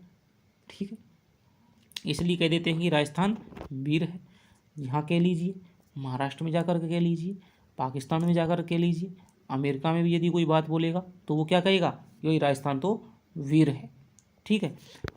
ठीक है, इसलिए कह देते हैं कि राजस्थान वीर है। यहाँ कह लीजिए, महाराष्ट्र में जाकर के कह लीजिए, पाकिस्तान में जाकर कह लीजिए, अमेरिका में भी यदि कोई बात बोलेगा तो वो क्या कहेगा यही राजस्थान तो वीर है, ठीक है।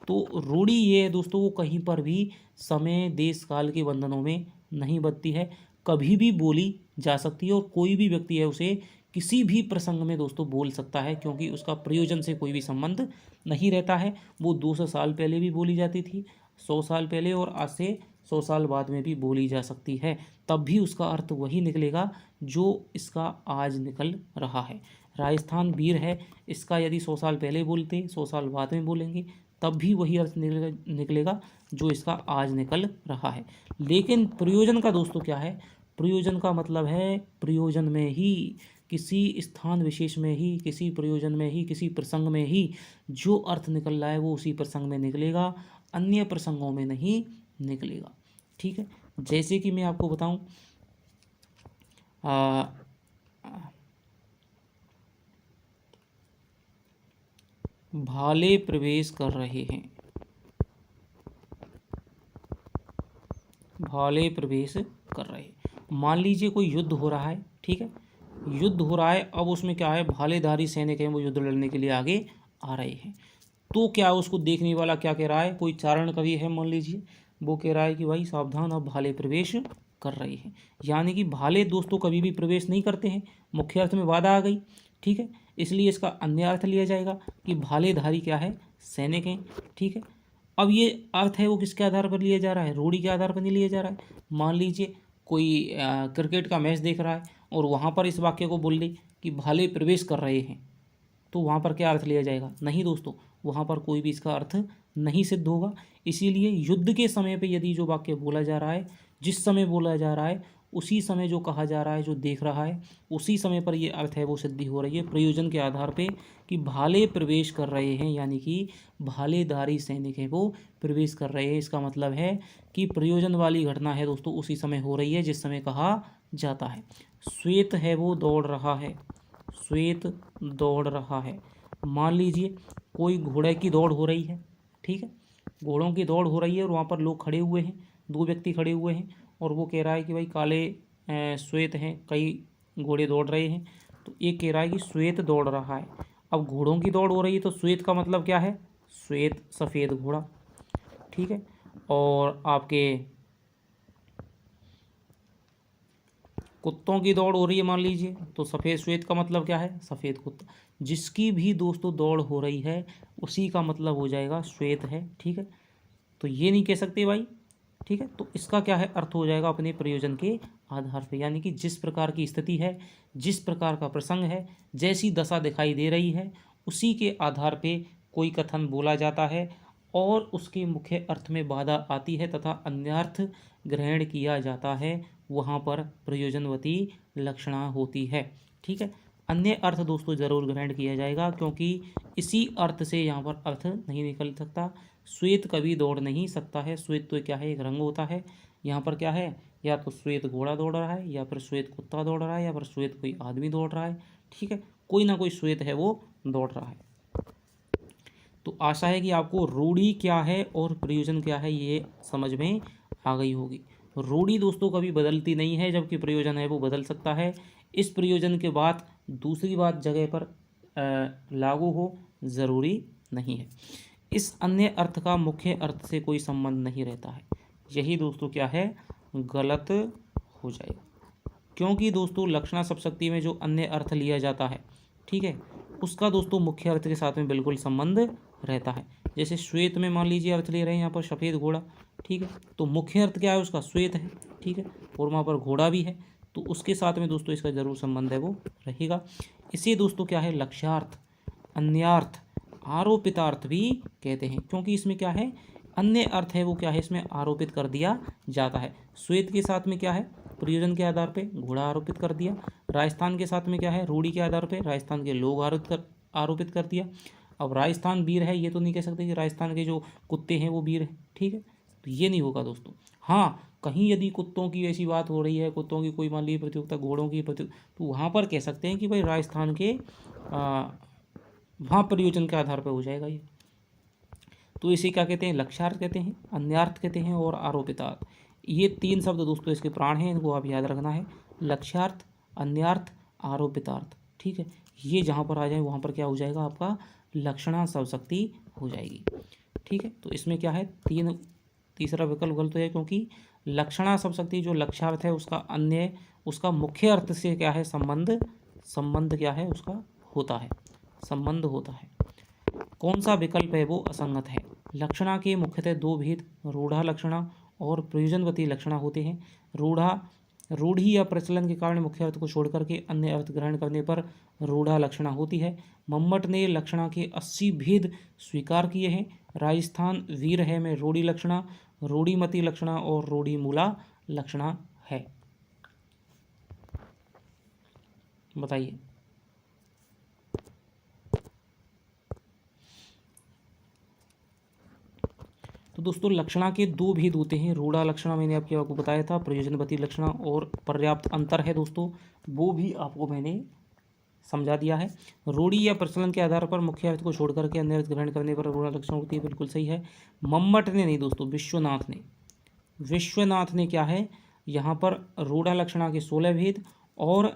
तो रूढ़ि ये है दोस्तों वो कहीं पर भी समय देश काल के बंधनों में नहीं बदती है, कभी भी बोली जा सकती है और कोई भी व्यक्ति है उसे किसी भी प्रसंग में दोस्तों बोल सकता है, क्योंकि उसका प्रयोजन से कोई भी संबंध नहीं रहता है। वो 200 साल पहले भी बोली जाती थी, 100 साल पहले, और आज से 100 साल बाद में भी बोली जा सकती है, तब भी उसका अर्थ वही निकलेगा जो इसका आज निकल रहा है। राजस्थान वीर है, इसका यदि 100 साल पहले बोलते 100 साल बाद में बोलेंगे तब भी वही अर्थ निकलेगा जो इसका आज निकल रहा है। लेकिन प्रयोजन का दोस्तों क्या है, प्रयोजन का मतलब है प्रयोजन में ही किसी स्थान विशेष में ही, किसी प्रयोजन में ही, किसी प्रसंग में ही जो अर्थ निकल रहा है वो उसी प्रसंग में निकलेगा, अन्य प्रसंगों में नहीं निकलेगा। ठीक है, जैसे कि मैं आपको बताऊं, भाले प्रवेश कर रहे हैं, भाले प्रवेश कर रहे हैं। मान लीजिए कोई युद्ध हो रहा है, ठीक है, युद्ध हो रहा है, अब उसमें क्या है, भालेधारी सैनिक हैं, वो युद्ध लड़ने के लिए आगे आ रहे हैं। तो क्या उसको देखने वाला क्या कह रहा है, कोई चारण कवि है मान लीजिए, वो कह रहा है कि भाई सावधान, अब भाले प्रवेश कर रहे हैं। यानी कि भाले दोस्तों कभी भी प्रवेश नहीं करते हैं, मुख्य अर्थ में बाधा आ गई। ठीक है, इसलिए इसका अन्य अर्थ लिया जाएगा कि भालेधारी क्या है, सैनिक हैं। ठीक है, अब ये अर्थ है वो किसके आधार पर लिया जा रहा है, रूढ़ि के आधार पर नहीं लिया जा रहा है। मान लीजिए कोई क्रिकेट का मैच देख रहा है और वहाँ पर इस वाक्य को बोल दे कि भाले प्रवेश कर रहे हैं, तो वहाँ पर क्या अर्थ लिया जाएगा, नहीं दोस्तों, वहाँ पर कोई भी इसका अर्थ नहीं सिद्ध होगा। इसीलिए युद्ध के समय पे यदि जो वाक्य बोला जा रहा है, जिस समय बोला जा रहा है, उसी समय जो कहा जा रहा है, जो देख रहा है, उसी समय पर ये अर्थ है वो सिद्धि हो रही है प्रयोजन के आधार पे कि भाले प्रवेश कर रहे हैं, यानी कि भालेधारी सैनिक है वो प्रवेश कर रहे हैं। इसका मतलब है कि प्रयोजन वाली घटना है दोस्तों उसी समय हो रही है जिस समय कहा जाता है। श्वेत है वो दौड़ रहा है, श्वेत दौड़ रहा है। मान लीजिए कोई घोड़े की दौड़ हो रही है, ठीक है, घोड़ों की दौड़ हो रही है और वहाँ पर लोग खड़े हुए हैं, दो व्यक्ति खड़े हुए हैं और वो कह रहा है कि भाई काले श्वेत हैं, कई घोड़े दौड़ रहे हैं। तो एक कह रहा है कि श्वेत दौड़ रहा है। अब घोड़ों की दौड़ हो रही है तो श्वेत का मतलब क्या है, श्वेत सफ़ेद घोड़ा। ठीक है, और आपके कुत्तों की दौड़ हो रही है मान लीजिए, तो सफ़ेद श्वेत का मतलब क्या है, सफ़ेद कुत्ता। जिसकी भी दोस्तों दौड़ हो रही है उसी का मतलब हो जाएगा श्वेत है। ठीक है, तो ये नहीं कह सकते भाई। ठीक है, तो इसका क्या है, अर्थ हो जाएगा अपने प्रयोजन के आधार पे, यानी कि जिस प्रकार की स्थिति है, जिस प्रकार का प्रसंग है, जैसी दशा दिखाई दे रही है, उसी के आधार पे कोई कथन बोला जाता है और उसके मुख्य अर्थ में बाधा आती है तथा अन्यार्थ ग्रहण किया जाता है, वहाँ पर प्रयोजनवती लक्षणा होती है। ठीक है, अन्य अर्थ दोस्तों जरूर ग्रहण किया जाएगा क्योंकि इसी अर्थ से यहाँ पर अर्थ नहीं निकल सकता। श्वेत कभी दौड़ नहीं सकता है, श्वेत तो क्या है, एक रंग होता है। यहाँ पर क्या है, या तो श्वेत घोड़ा दौड़ रहा है, या फिर श्वेत कुत्ता दौड़ रहा है, या फिर श्वेत कोई आदमी दौड़ रहा है। ठीक है, कोई ना कोई श्वेत है वो दौड़ रहा है। तो आशा है कि आपको रूढ़ि क्या है और प्रयोजन क्या है ये समझ में आ गई होगी। रूढ़ि दोस्तों कभी बदलती नहीं है, जबकि प्रयोजन है वो बदल सकता है। इस प्रयोजन के बाद दूसरी बात जगह पर लागू हो ज़रूरी नहीं है। इस अन्य अर्थ का मुख्य अर्थ से कोई संबंध नहीं रहता है। यही दोस्तों क्या है, गलत हो जाएगा, क्योंकि दोस्तों लक्षणा शब्दशक्ति में जो अन्य अर्थ लिया जाता है, ठीक है, उसका दोस्तों मुख्य अर्थ के साथ में बिल्कुल संबंध रहता है। जैसे श्वेत में मान लीजिए अर्थ ले रहे हैं यहाँ पर सफ़ेद घोड़ा, ठीक है, तो मुख्य अर्थ क्या है उसका, श्वेत है। ठीक है, और वहाँ पर घोड़ा भी है, तो उसके साथ में दोस्तों इसका जरूर संबंध है वो रहेगा। इसे दोस्तों क्या है, लक्ष्यार्थ, अन्यार्थ, आरोपितार्थ भी कहते हैं, क्योंकि इसमें क्या है, अन्य अर्थ है वो क्या है, इसमें आरोपित कर दिया जाता है। श्वेत के साथ में क्या है, प्रयोजन के आधार पे घोड़ा आरोपित कर दिया। राजस्थान के साथ में क्या है, रूढ़ि के आधार पे राजस्थान के लोग आरोपित कर दिया। अब राजस्थान वीर है, ये तो नहीं कह सकते कि राजस्थान के जो कुत्ते हैं वो वीर हैं। ठीक है, तो ये नहीं होगा दोस्तों। हाँ, कहीं यदि कुत्तों की ऐसी बात हो रही है, कुत्तों की कोई मान लीजिए प्रतियोगिता, घोड़ों की प्रतियोगिता, तो वहाँ पर कह सकते हैं कि भाई राजस्थान के वहाँ प्रयोजन के आधार पर हो जाएगा ये। तो इसे क्या कहते हैं, लक्ष्यार्थ कहते हैं, अन्यार्थ कहते हैं और आरोपितार्थ। ये तीन शब्द दोस्तों इसके प्राण हैं, इनको आप याद रखना है, लक्ष्यार्थ, अन्यार्थ, आरोपितार्थ। ठीक है, ये जहाँ पर आ जाए वहाँ पर क्या हो जाएगा, आपका लक्षणा शब्दशक्ति हो जाएगी। ठीक है, तो इसमें क्या है, तीसरा विकल्प गलत है, क्योंकि लक्षणा शब्दशक्ति जो लक्ष्यार्थ है उसका मुख्य अर्थ से क्या है, संबंध क्या है उसका होता है, संबंध होता है। कौन सा विकल्प है वो असंगत है। लक्षणा के मुख्यतः दो भेद, रूढ़ा लक्षणा और प्रयोजनवती लक्षणा होते हैं। रूढ़ी या प्रचलन के कारण मुख्य अर्थ को छोड़कर के अन्य अर्थ ग्रहण करने पर रूढ़ा लक्षणा होती है। मम्मट ने लक्षणा के 80 भेद स्वीकार किए हैं। राजस्थान वीर है में रूढ़ी लक्षणा, रूढ़ीमती लक्षणा और रूढ़ीमूला लक्षणा है। बताइए। तो दोस्तों लक्षणा के दो भेद होते हैं। रूढ़ा लक्षणा मैंने आपको बताया था, प्रयोजनवती लक्षणा और पर्याप्त अंतर है दोस्तों, वो भी आपको मैंने समझा दिया है। रूढ़ी या प्रचलन के आधार पर मुख्य अर्थ को छोड़ करके अन्य अर्थ ग्रहण करने पर रूढ़ा लक्षण होती है, बिल्कुल सही है। मम्मट ने नहीं दोस्तों, विश्वनाथ ने क्या है यहाँ पर रूढ़ा लक्षणा के 16 भेद और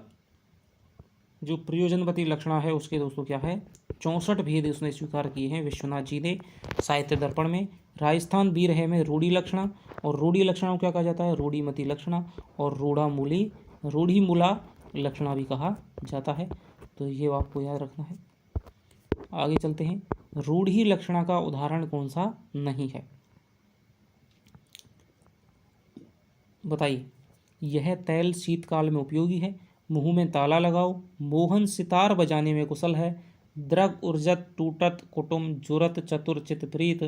जो प्रयोजनवती लक्षणा है उसके दोस्तों क्या है 64 भेद उसने स्वीकार किए हैं विश्वनाथ जी ने साहित्य दर्पण में। राजस्थान वीर है में रूढ़ी लक्षणा, और रूढ़ी लक्षणा को क्या कहा जाता है, रूढ़ीमती लक्षणा, और रूढ़ी मूला लक्षणा भी कहा जाता है। तो ये आपको याद रखना है। आगे चलते हैं। रूढ़ी लक्षणा का उदाहरण कौन सा नहीं है, बताइए। यह तैल शीतकाल में उपयोगी है, मुंह में ताला लगाओ, मोहन सितार बजाने में कुशल है, द्रग उर्जत टूटत कुटुम जुरत चतुर चितप्रीत,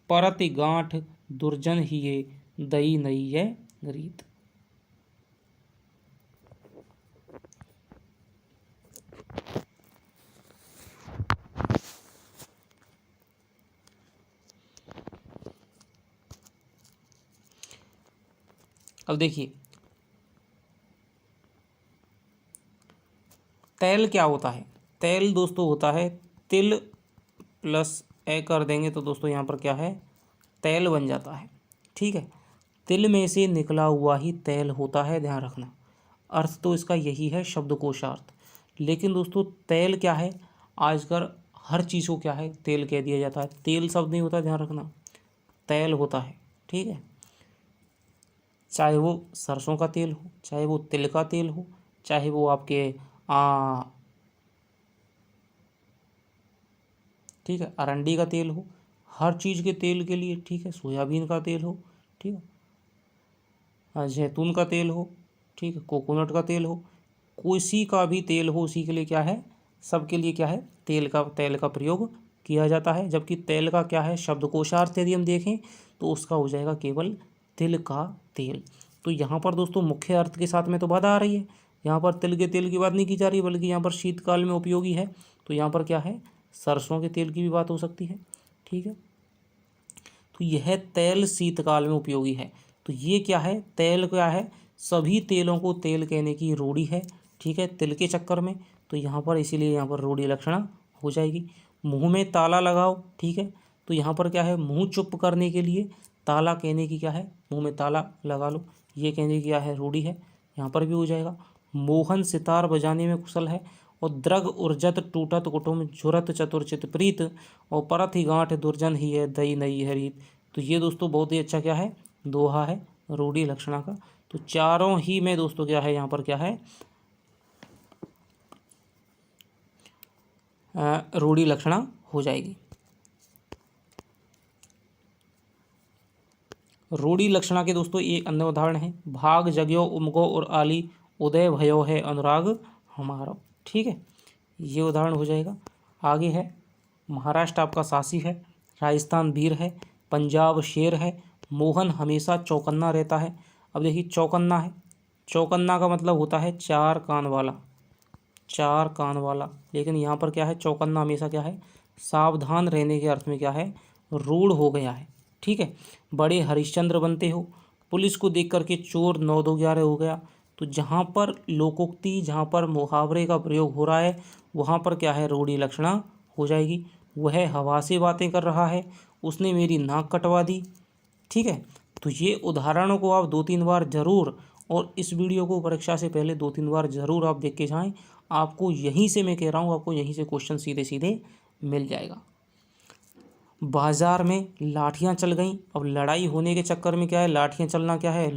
परति गांठ दुर्जन ही ये दई नई ये रीत। अब देखिए तैल क्या होता है। तैल दोस्तों होता है तिल प्लस ए कर देंगे तो दोस्तों यहाँ पर क्या है तैल बन जाता है, ठीक है। तिल में से निकला हुआ ही तैल होता है, ध्यान रखना। अर्थ तो इसका यही है शब्दकोशार्थ। लेकिन दोस्तों तैल क्या है, आजकल हर चीज़ को क्या है तेल कह दिया जाता है। तेल शब्द नहीं होता, ध्यान रखना, तैल होता है, ठीक है। चाहे वो सरसों का तेल हो, चाहे वो तिल का तेल हो, चाहे वो आपके ठीक है अरंडी का तेल हो, हर चीज़ के तेल के लिए, ठीक है, सोयाबीन का तेल हो, ठीक है, जैतून का तेल हो, ठीक है, कोकोनट का तेल हो, किसी का भी तेल हो, उसी के लिए क्या है, सबके लिए क्या है तेल का प्रयोग किया जाता है। जबकि तेल का क्या है शब्दकोशार्थ यदि हम देखें तो उसका हो जाएगा केवल तिल का तेल। तो यहाँ पर दोस्तों मुख्य अर्थ के साथ में तो बात आ रही है, यहाँ पर तिल के तेल की बात नहीं की जा रही, बल्कि यहाँ पर शीतकाल में उपयोगी है, तो यहाँ पर क्या है सरसों के तेल की भी बात हो सकती है, ठीक है। तो यह तेल शीतकाल में उपयोगी है। तो ये क्या है तेल क्या है, सभी तेलों को तेल कहने की रूढ़ी है, ठीक है, तिल के चक्कर में। तो यहाँ पर इसीलिए यहाँ पर रूढ़ी लक्षणा हो जाएगी। मुंह में ताला लगाओ, ठीक है, तो यहाँ पर क्या है मुंह चुप करने के लिए ताला कहने की क्या है, मुंह में ताला लगा लो, ये कहने की क्या है रूढ़ी है, यहाँ पर भी हो जाएगा। मोहन सितार बजाने में कुशल है, और द्रग उर्जत टूटत कुटुम झुरत चतुर चितप्रीत, और परत ही गांठ दुर्जन ही है दई नई है रीत। तो ये दोस्तों बहुत ही अच्छा क्या है दोहा है रूढ़ी लक्षणा का। तो चारों ही में दोस्तों क्या है यहाँ पर क्या है रूढ़ी लक्षणा हो जाएगी। रूढ़ी लक्षणा के दोस्तों एक अन्य उदाहरण है, भाग जग्यो उमगो और आली, उदय भयो है अनुराग हमारा, ठीक है, ये उदाहरण हो जाएगा। आगे है महाराष्ट्र आपका सासी है, राजस्थान वीर है, पंजाब शेर है, मोहन हमेशा चौकन्ना रहता है। अब देखिए चौकन्ना है, चौकन्ना का मतलब होता है चार कान वाला, लेकिन यहाँ पर क्या है चौकन्ना हमेशा क्या है सावधान रहने के अर्थ में क्या है रूढ़ हो गया है, ठीक है। बड़े हरिश्चंद्र बनते हो, पुलिस को देख करके चोर 9-2-11 हो गया। तो जहाँ पर लोकोक्ति, जहाँ पर मुहावरे का प्रयोग हो रहा है वहाँ पर क्या है रूढ़ी लक्षणा हो जाएगी। वह हवा से बातें कर रहा है, उसने मेरी नाक कटवा दी, ठीक है। तो ये उदाहरणों को आप 2-3 बार जरूर, और इस वीडियो को परीक्षा से पहले 2-3 बार जरूर आप देख के जाएं। आपको यहीं से मैं कह रहा हूँ आपको यहीं से क्वेश्चन सीधे सीधे मिल जाएगा। बाजार में लाठियाँ चल गईं, अब लड़ाई होने के चक्कर में क्या है लाठियाँ चलना क्या है,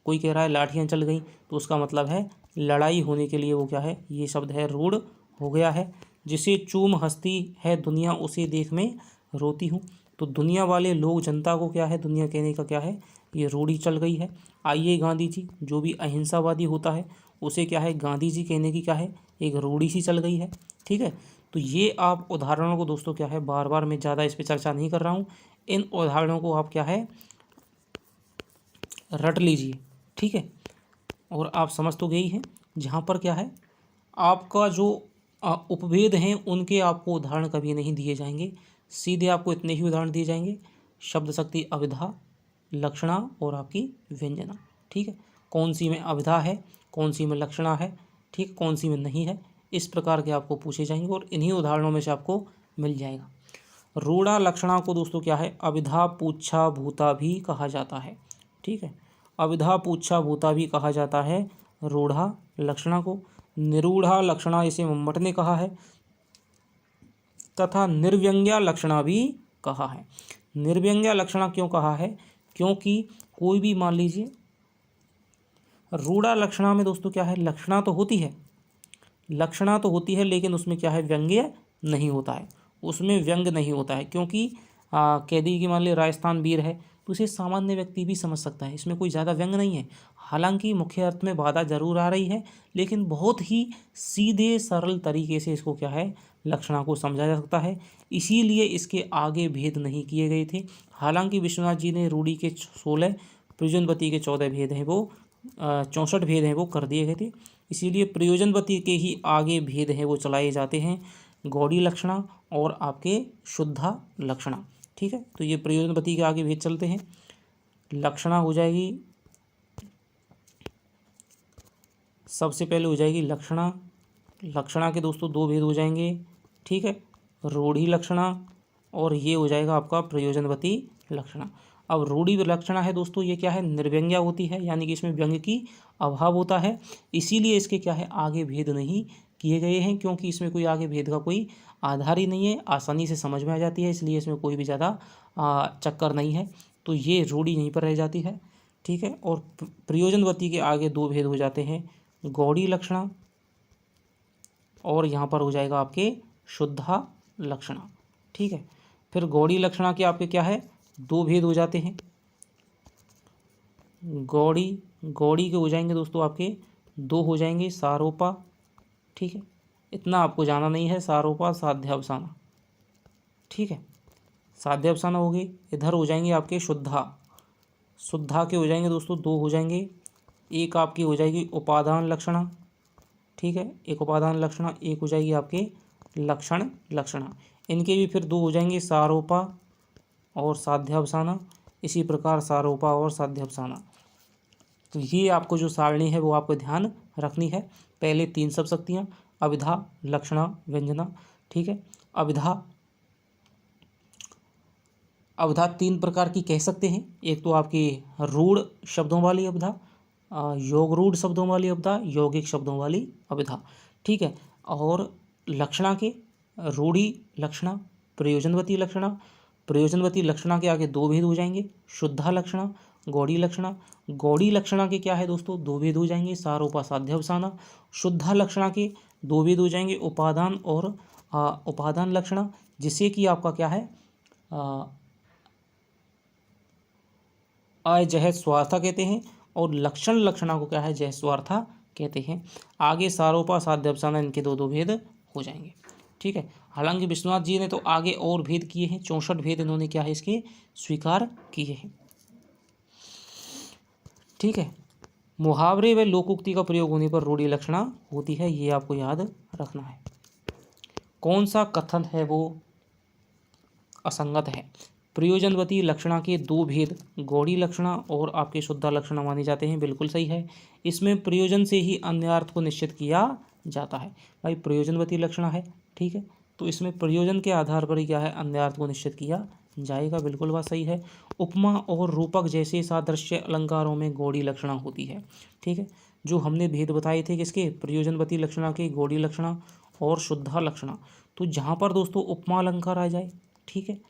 कोई कह रहा है लाठियाँ चल गईं तो उसका मतलब है लड़ाई होने के लिए वो क्या है ये शब्द है रूढ़ हो गया है। जिसे चूम हंसती है दुनिया उसे देख में रोती हूँ, तो दुनिया वाले लोग जनता को क्या है दुनिया कहने का क्या है ये रूढ़ी चल गई है। आइए गांधी जी, जो भी अहिंसावादी होता है उसे क्या है गांधी जी कहने की क्या है एक रूढ़ी सी चल गई है, ठीक है। तो ये आप उदाहरणों को दोस्तों क्या है बार बार मैं ज़्यादा इस पर चर्चा नहीं कर रहा हूँ, इन उदाहरणों को आप क्या है रट लीजिए, ठीक है, और आप समझ तो गई हैं। जहाँ पर क्या है आपका जो उपभेद हैं उनके आपको उदाहरण कभी नहीं दिए जाएंगे, सीधे आपको इतने ही उदाहरण दिए जाएंगे, शब्द शक्ति, अभिधा, लक्षणा और आपकी व्यंजना। ठीक है, कौन सी में अभिधा है, कौन सी में लक्षणा है, ठीक, कौन सी में नहीं है, इस प्रकार के आपको पूछे जाएंगे और इन्हीं उदाहरणों में से आपको मिल जाएगा। रूढ़ा लक्षणा को दोस्तों क्या है, अभिधा पुच्छा भूता भी कहा जाता है। ठीक है, अभिधा पुच्छा भूता भी कहा जाता है रूढ़ा लक्षणा को। निरूढ़ा लक्षणा इसे मम्मट ने कहा है तथा निर्व्यंग्या लक्षणा भी कहा है। निर्व्यंग्या लक्षणा क्यों कहा है, क्योंकि कोई भी मान लीजिए रूढ़ा लक्षणा में दोस्तों क्या है, लक्षणा तो होती है, लक्षणा तो होती है लेकिन उसमें क्या है, व्यंग्य नहीं होता है, उसमें व्यंग नहीं होता है, क्योंकि कह दी कि मान ली राजस्थान वीर है तो इसे सामान्य व्यक्ति भी समझ सकता है, इसमें कोई ज़्यादा व्यंग नहीं है। हालांकि मुख्य अर्थ में बाधा जरूर आ रही है लेकिन बहुत ही सीधे सरल तरीके से इसको क्या है, लक्षणा को समझा जा सकता है, इसीलिए इसके आगे भेद नहीं किए गए थे। हालांकि विश्वनाथ जी ने रूढ़ी के 16, प्रयोजनवती के 14 भेद हैं वो 64 भेद हैं वो कर दिए गए थे, इसीलिए प्रयोजनवती के ही आगे भेद हैं वो चलाए जाते हैं, गौड़ी लक्षणा और आपके शुद्धा लक्षणा। ठीक है, तो ये प्रयोजनवती के आगे भेद चलते हैं। लक्षणा हो जाएगी, सबसे पहले हो जाएगी लक्षणा, लक्षणा के दोस्तों 2 भेद हो जाएंगे। ठीक है, रूढ़ी लक्षणा और ये हो जाएगा आपका प्रयोजनवती लक्षणा। अब रूढ़ी लक्षणा है दोस्तों, ये क्या है, निर्व्यंग्या होती है, यानी कि इसमें व्यंग की अभाव होता है, इसीलिए इसके क्या है, आगे भेद नहीं किए गए हैं, क्योंकि इसमें कोई आगे भेद का कोई आधार ही नहीं है, आसानी से समझ में आ जाती है, इसलिए इसमें कोई भी ज़्यादा चक्कर नहीं है, तो ये रूढ़ी यहीं पर रह जाती है। ठीक है, और प्रयोजनवती के आगे 2 भेद हो जाते हैं, गौड़ी लक्षणा और यहाँ पर हो जाएगा आपके शुद्धा लक्षणा। ठीक है, फिर गौड़ी लक्षणा के आपके क्या है, 2 भेद हो जाते हैं, गौड़ी, गौड़ी के हो जाएंगे दोस्तों आपके 2 हो जाएंगे, सारोपा। ठीक है, इतना आपको जाना नहीं है, सारोपा साध्यावसाना। ठीक है, साध्यावसाना हो गई, इधर हो जाएंगे आपके शुद्धा, शुद्धा के हो जाएंगे दोस्तों 2 हो जाएंगे, एक आपकी हो जाएगी उपादान लक्षणा। ठीक है, एक उपादान लक्षणा, एक हो जाएगी आपके लक्षण लक्षणा, इनके भी फिर 2 हो जाएंगे, सारोपा और साध्यावसाना, इसी प्रकार सारोपा और साध्यावसाना। तो ये आपको जो सारणी है वो आपको ध्यान रखनी है। पहले 3 सब शक्तियाँ, अभिधा, लक्षणा, व्यंजना। ठीक है, अभिधा, अभिधा 3 प्रकार की कह सकते हैं, एक तो आपकी रूढ़ शब्दों वाली अभिधा, योग रूढ़ शब्दों वाली अभिधा, यौगिक शब्दों वाली अभिधा। ठीक है, और लक्षणा के रूढ़ी लक्षणा, प्रयोजनवती लक्षणा, प्रयोजनवती लक्षणा के आगे 2 भेद हो जाएंगे, शुद्धा लक्षणा, गौड़ी लक्षणा। गौड़ी लक्षणा के क्या है दोस्तों, 2 भेद हो जाएंगे, सारोपा साध्यावसाना। शुद्धा लक्षणा के 2 भेद हो जाएंगे, उपादान और उपादान लक्षणा, जिसे कि आपका क्या है, अजह स्वार्था कहते हैं, और लक्षण लक्षणा को क्या है, जय स्वार्था कहते हैं। आगे सारोपा साध्यावसाना, इनके 2 भेद हो जाएंगे। ठीक है, हालांकि विश्वनाथ जी ने तो आगे और भेद किए हैं, 64 भेद इन्होंने क्या है इसके स्वीकार किए हैं। ठीक है, मुहावरे व लोकोक्ति का प्रयोग होने पर रूढ़ी लक्षणा होती है, ये आपको याद रखना है। कौन सा कथन है वो असंगत है, प्रयोजनवती लक्षणा के 2 भेद, गौड़ी लक्षणा और आपके शुद्धा लक्षणा माने जाते हैं, बिल्कुल सही है। इसमें प्रयोजन से ही अन्य अर्थ को निश्चित किया जाता है, भाई प्रयोजनवती लक्षणा है, ठीक है, तो इसमें प्रयोजन के आधार पर ही क्या है, अन्य अर्थ को निश्चित किया जाएगा, बिल्कुल बात सही है। उपमा और रूपक जैसे सादृश्य अलंकारों में गौड़ी लक्षणा होती है। ठीक है, जो हमने भेद बताए थे किसके, प्रयोजनवती लक्षणा के, गौड़ी लक्षणा और शुद्धा लक्षणा। तो जहाँ पर दोस्तों उपमा अलंकार आ जाए, ठीक है,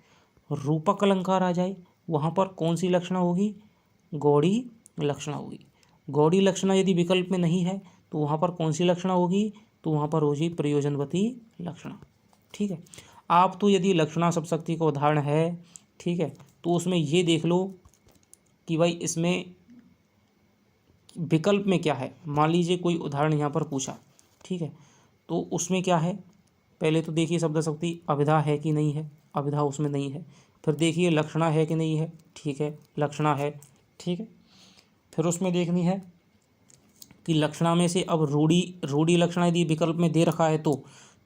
रूपक अलंकार आ जाए, वहाँ पर कौन सी लक्षणा होगी, गौड़ी लक्षणा होगी। गौड़ी लक्षणा यदि विकल्प में नहीं है तो वहाँ पर कौन सी लक्षणा होगी, तो वहाँ पर होगी प्रयोजनवती लक्षणा। ठीक है, आप तो यदि लक्षणा सब शक्ति का उदाहरण है, ठीक है, तो उसमें ये देख लो कि भाई इसमें विकल्प में क्या है। मान लीजिए कोई उदाहरण यहाँ पर पूछा, ठीक है, तो उसमें क्या है, पहले तो देखिए शब्द शक्ति अभिधा है कि नहीं है, अभिधा उसमें नहीं है। फिर देखिए लक्षणा है कि नहीं है, ठीक है, लक्षणा है, ठीक है। फिर उसमें देखनी है कि लक्षणा में से अब रूढ़ी लक्षणा यदि विकल्प में दे रखा है तो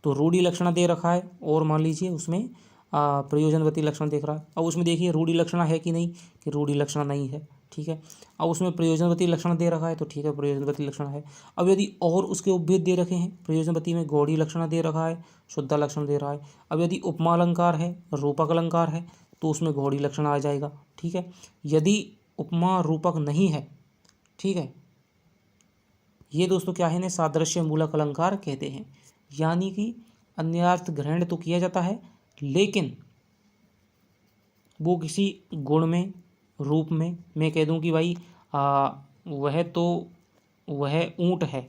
रूढ़ी लक्षणा दे रखा है, और मान लीजिए उसमें प्रयोजनवती लक्षण देख रहा है। अब उसमें देखिए रूढ़ी लक्षणा है कि नहीं, कि रूढ़ी लक्षणा नहीं है, ठीक है। अब उसमें प्रयोजनवती लक्षण दे रखा है तो ठीक है, प्रयोजनवती लक्षण है। अब यदि और उसके उपभेद दे रखे हैं, प्रयोजनवती में गौड़ी लक्षण दे रखा है, शुद्ध लक्षण दे रहा है। अब यदि उपमा अलंकार है, रूपक अलंकार है, तो उसमें गौड़ी लक्षण आ जाएगा, ठीक है। यदि उपमा रूपक नहीं है, ठीक है, ये दोस्तों क्या है, इन्हें सादृश्य मूलक अलंकार कहते हैं। यानी कि अन्यार्थ ग्रहण तो किया जाता है, लेकिन वो किसी गुण में, रूप में, मैं कह दूं कि भाई वह ऊंट है,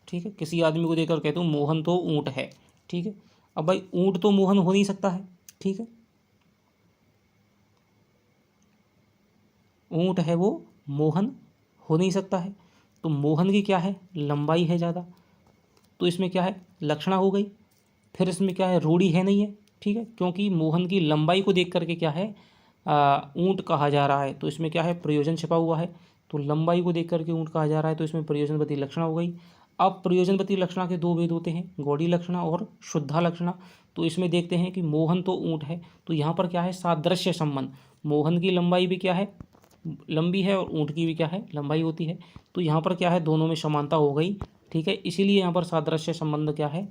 ठीक है। किसी आदमी को देखकर कहता हूँ मोहन तो ऊंट है, ठीक है। अब भाई ऊंट तो मोहन हो नहीं सकता है, ठीक है। ऊंट है वो मोहन हो नहीं सकता है। तो मोहन की क्या है, लंबाई है ज़्यादा, तो इसमें क्या है, लक्षणा हो गई। फिर इसमें क्या है, रूढ़ी है नहीं है, ठीक है, क्योंकि मोहन की लंबाई को देख करके क्या है, ऊंट कहा जा रहा है, तो इसमें क्या है, प्रयोजन छिपा हुआ है। तो लंबाई को देख करके ऊंट कहा जा रहा है, तो इसमें प्रयोजनवती लक्षणा हो गई। अब प्रयोजनवती लक्षणा के दो भेद होते हैं, गौड़ी लक्षणा और शुद्धा लक्षणा। तो इसमें देखते हैं कि मोहन तो ऊंट है, तो यहाँ पर क्या है, सादृश्य संबंध, मोहन की लंबाई भी क्या है, लंबी है, और ऊंट की भी क्या है, लंबाई होती है। तो यहाँ पर क्या है, दोनों में समानता हो गई, ठीक है। इसीलिए यहाँ पर सादृश्य संबंध क्या है,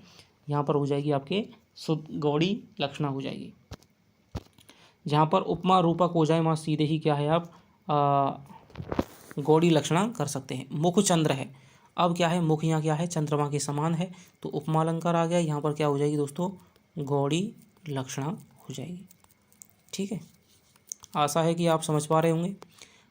यहाँ पर हो जाएगी आपके शुद्ध गौड़ी लक्षणा हो जाएगी। जहाँ पर उपमा रूपक हो जाए वहाँ सीधे ही क्या है, आप गौड़ी लक्षणा कर सकते हैं। मुख चंद्र है, अब क्या है, मुख यहाँ क्या है, चंद्रमा के समान है, तो उपमा अलंकार आ गया। यहाँ पर क्या हो जाएगी दोस्तों, गौड़ी लक्षणा हो जाएगी, ठीक है। आशा है कि आप समझ पा रहे होंगे।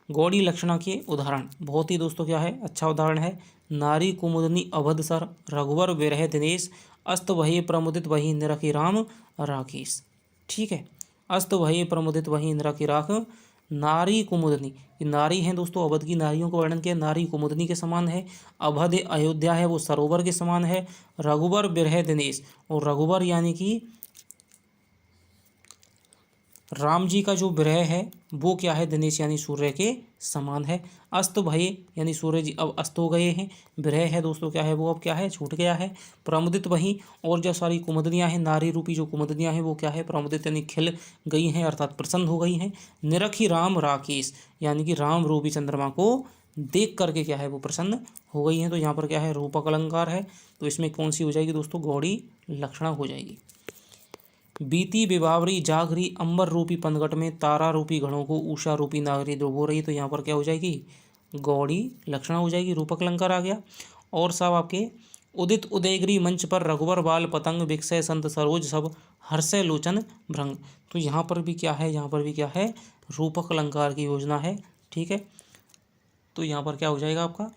गौड़ी लक्षणा के उदाहरण बहुत ही दोस्तों क्या है, अच्छा उदाहरण है। नारी कुमुदनी अवध सर, रघुवर विरह दिनेश, अस्त वही प्रमुदित वही निरखी राम राकेश, ठीक है। अस्त वही प्रमुदित वही निरखी राख। नारी कुमुदनी, ये नारी हैं दोस्तों, अवध की नारियों का वर्णन किया, नारी कुमुदनी के समान है। अवध अयोध्या है वो सरोवर के समान है। रघुवर विरह दिनेश, और रघुवर यानी कि राम जी का जो विरह है वो क्या है, दिनेश यानी सूर्य के समान है। अस्त भये यानी सूर्य जी अब अस्त हो गए हैं, विरह है दोस्तों क्या है, वो अब क्या है, छूट गया है। प्रमुदित वही, और जो सारी कुमुदनियाँ हैं, नारी रूपी जो कुमुदनियाँ हैं वो क्या है, प्रमुदित यानी खिल गई हैं, अर्थात प्रसन्न हो गई हैं। निरखी राम राकेश, यानी कि राम रूपी चंद्रमा को देख करके क्या है, वो प्रसन्न हो गई हैं। तो यहाँ पर क्या है, रूपक अलंकार है, तो इसमें कौन सी हो जाएगी दोस्तों, गौड़ी लक्षणा हो जाएगी। बीती विभावरी जागरी, अंबर रूपी पनघट में तारा रूपी घड़ों को उषा रूपी नागरी डुबो रही, तो यहाँ पर क्या हो जाएगी, गौड़ी लक्षणा हो जाएगी, रूपक अलंकार आ गया। और सब आपके उदित उदयगिरी मंच पर रघुवर बाल पतंग विकसय संत सरोज सब हर्षय लोचन भ्रंग, तो यहाँ पर भी क्या है, यहाँ पर भी क्या है, रूपक अलंकार की योजना है, ठीक है। तो यहाँ पर क्या हो जाएगा आपका,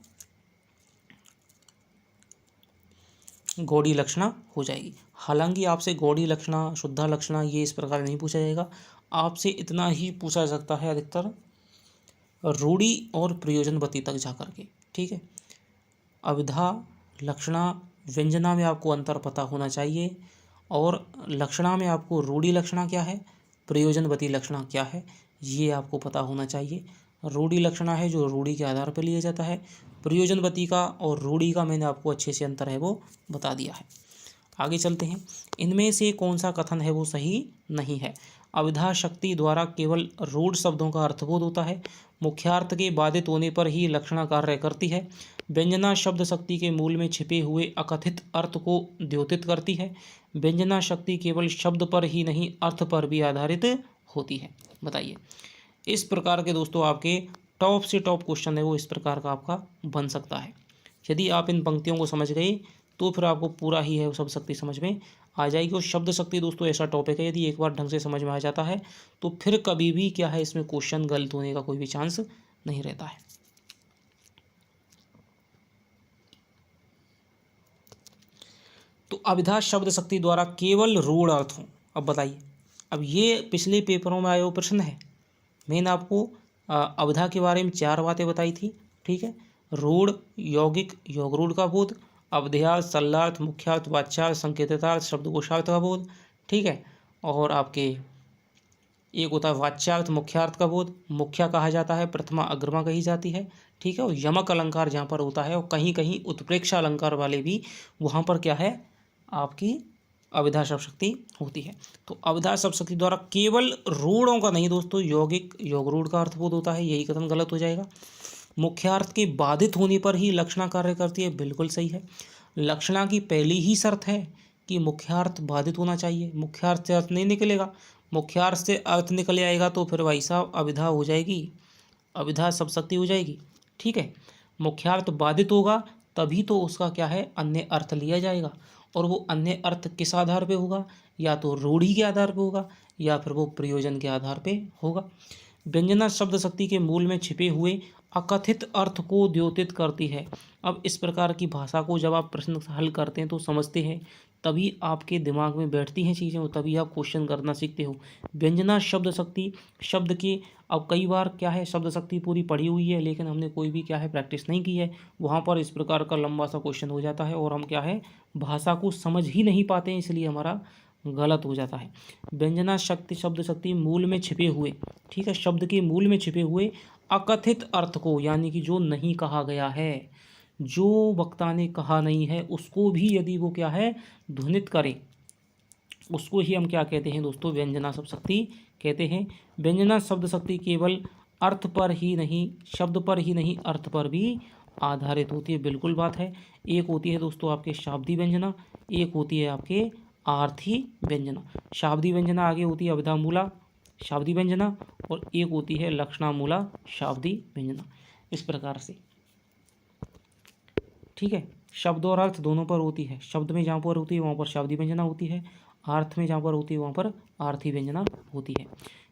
गौड़ी लक्षणा हो जाएगी। हालांकि आपसे गौड़ी लक्षणा, शुद्धा लक्षणा ये इस प्रकार नहीं पूछा जाएगा, आपसे इतना ही पूछा जा सकता है अधिकतर रूढ़ी और प्रयोजनवती तक जा करके, ठीक है। अविधा लक्षणा व्यंजना में आपको अंतर पता होना चाहिए, और लक्षणा में आपको रूढ़ी लक्षणा क्या है, प्रयोजनवती लक्षणा क्या है, ये आपको पता होना चाहिए। रूढ़ी लक्षणा है जो रूढ़ी के आधार पर लिया जाता है, प्रयोजनवती का और रूढ़ी का मैंने आपको अच्छे से अंतर है वो बता दिया है। आगे चलते हैं, इनमें से कौन सा कथन है वो सही नहीं है। अविधा शक्ति द्वारा केवल रूढ़ शब्दों का अर्थबोध होता है, मुख्यार्थ के बाधित होने पर ही लक्षणा कार्य करती है। व्यंजना शब्द शक्ति के मूल में छिपे हुए अकथित अर्थ को द्योतित करती है। व्यंजना शक्ति केवल शब्द पर ही नहीं अर्थ पर भी आधारित होती है। बताइए, इस प्रकार के दोस्तों आपके टॉप से टॉप क्वेश्चन है वो इस प्रकार का आपका बन सकता है। यदि आप इन पंक्तियों को समझ गए तो फिर आपको पूरा ही है वो शब्द शक्ति समझ में आ जाएगी। और शब्द शक्ति दोस्तों ऐसा टॉपिक है, यदि एक बार ढंग से समझ में आ जाता है तो फिर कभी भी क्या है, इसमें क्वेश्चन गलत होने का कोई भी चांस नहीं रहता है। तो अविधा शब्द शक्ति द्वारा केवल रूढ़ अर्थ हो। अब बताइए, अब ये पिछले पेपरों में आया वो प्रश्न है। मैंने आपको अविधा के बारे में 4 बातें बताई थी, ठीक है। रूढ़, यौगिक, योगरूढ़ का बोध, अवधेयार्थ, सल्लार्थ, मुख्यार्थ, वाच्यार्थ, संकेतितार्थ, शब्दकोशार्थ का बोध, ठीक है। और आपके एक होता है वाच्यार्थ मुख्यार्थ का बोध, मुख्या कहा जाता है, प्रथमा अग्रमा कही जाती है, ठीक है। और यमक अलंकार जहाँ पर होता है, और कहीं कहीं उत्प्रेक्षा अलंकार वाले भी वहाँ पर क्या है आपकी अभिधा शब्द शक्ति होती है। तो अभिधा शब्द शक्ति द्वारा केवल रूढ़ों का नहीं दोस्तों, यौगिक योग रूढ़ का अर्थबोध होता है, यही कथन गलत हो जाएगा। मुख्यार्थ के बाधित होने पर ही लक्षणा कार्य करती है, बिल्कुल सही है। लक्षणा की पहली ही शर्त है कि मुख्यार्थ बाधित होना चाहिए, मुख्यार्थ से अर्थ नहीं निकलेगा। मुख्यार्थ से अर्थ निकल आएगा तो फिर भाई साहब अभिधा हो जाएगी, अभिधा शब्द शक्ति हो जाएगी, ठीक है। मुख्यार्थ बाधित होगा तभी तो उसका क्या है अन्य अर्थ लिया जाएगा, और वो अन्य अर्थ किस आधार पे होगा, या तो रूढ़ी के आधार पे होगा या फिर वो प्रयोजन के आधार पे होगा। व्यंजना शब्द शक्ति के मूल में छिपे हुए अकथित अर्थ को द्योतित करती है। अब इस प्रकार की भाषा को जब आप प्रश्न हल करते हैं तो समझते हैं, तभी आपके दिमाग में बैठती हैं चीज़ें और तभी आप क्वेश्चन करना सीखते हो। व्यंजना शब्द शक्ति शब्द के, अब कई बार क्या है शब्द शक्ति पूरी पढ़ी हुई है लेकिन हमने कोई भी क्या है प्रैक्टिस नहीं की है, वहाँ पर इस प्रकार का लंबा सा क्वेश्चन हो जाता है और हम क्या है भाषा को समझ ही नहीं पाते हैं, इसलिए हमारा गलत हो जाता है। व्यंजना शक्ति शब्द शक्ति मूल में छिपे हुए, ठीक है, शब्द के मूल में छिपे हुए अकथित अर्थ को, यानी कि जो नहीं कहा गया है, जो वक्ता ने कहा नहीं है, उसको भी यदि वो क्या है ध्वनित करे, उसको ही हम क्या कहते हैं दोस्तों व्यंजना शब्द शक्ति कहते हैं। व्यंजना शब्द शक्ति केवल अर्थ पर ही नहीं, शब्द पर ही नहीं, अर्थ पर भी आधारित होती है, बिल्कुल बात है। एक होती है दोस्तों आपके शाब्दी व्यंजना, एक होती है आपके आर्थी व्यंजना। शाब्दी व्यंजना आगे होती है अभिधामूला शाब्दी व्यंजना, और एक होती है लक्षणामूला शाब्दी व्यंजना, इस प्रकार से, ठीक है। शब्द और अर्थ दोनों पर होती है, शब्द में जहाँ पर होती है वहाँ पर शाब्दी व्यंजना होती है, अर्थ में जहाँ पर होती है वहाँ पर आर्थी व्यंजना होती है।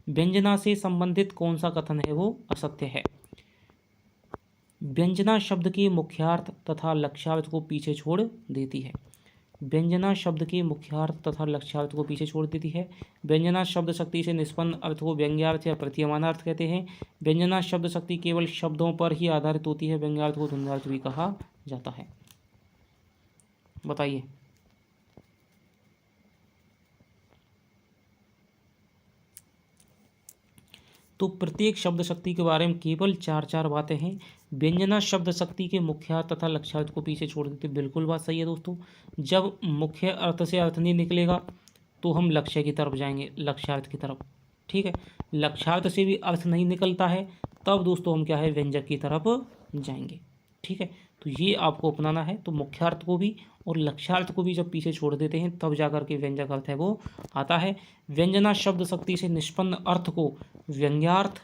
व्यंजना से संबंधित कौन सा कथन है वो असत्य है। व्यंजना शब्द के मुख्यार्थ तथा लक्ष्यार्थ को पीछे छोड़ देती है। व्यंजना शब्द के मुख्यार्थ तथा लक्ष्यार्थ को पीछे छोड़ देती है। व्यंजना शब्द शक्ति से निष्पन्न अर्थ को व्यंग्यार्थ या प्रतीयमानार्थ कहते हैं। व्यंजना शब्द शक्ति केवल शब्दों पर ही आधारित होती है, व्यंग्यार्थ को ध्वन्यार्थ भी कहा जाता है। बताइए। तो प्रत्येक शब्द शक्ति के बारे में केवल चार चार बातें हैं। व्यंजना शब्द शक्ति के मुख्यार्थ तथा लक्ष्यार्थ को पीछे छोड़ देते, बिल्कुल बात सही है दोस्तों। जब मुख्य अर्थ से अर्थ नहीं निकलेगा तो हम लक्ष्य की तरफ जाएंगे, लक्ष्यार्थ की तरफ, ठीक है। लक्ष्यार्थ से भी अर्थ नहीं निकलता है तब दोस्तों हम क्या है व्यंजक की तरफ जाएंगे, ठीक है। तो ये आपको अपनाना है। तो मुख्यार्थ को भी और लक्ष्यार्थ को भी जब पीछे छोड़ देते हैं तब जाकर के व्यंजक अर्थ है वो आता है। व्यंजना शब्द शक्ति से निष्पन्न अर्थ को व्यंग्यार्थ,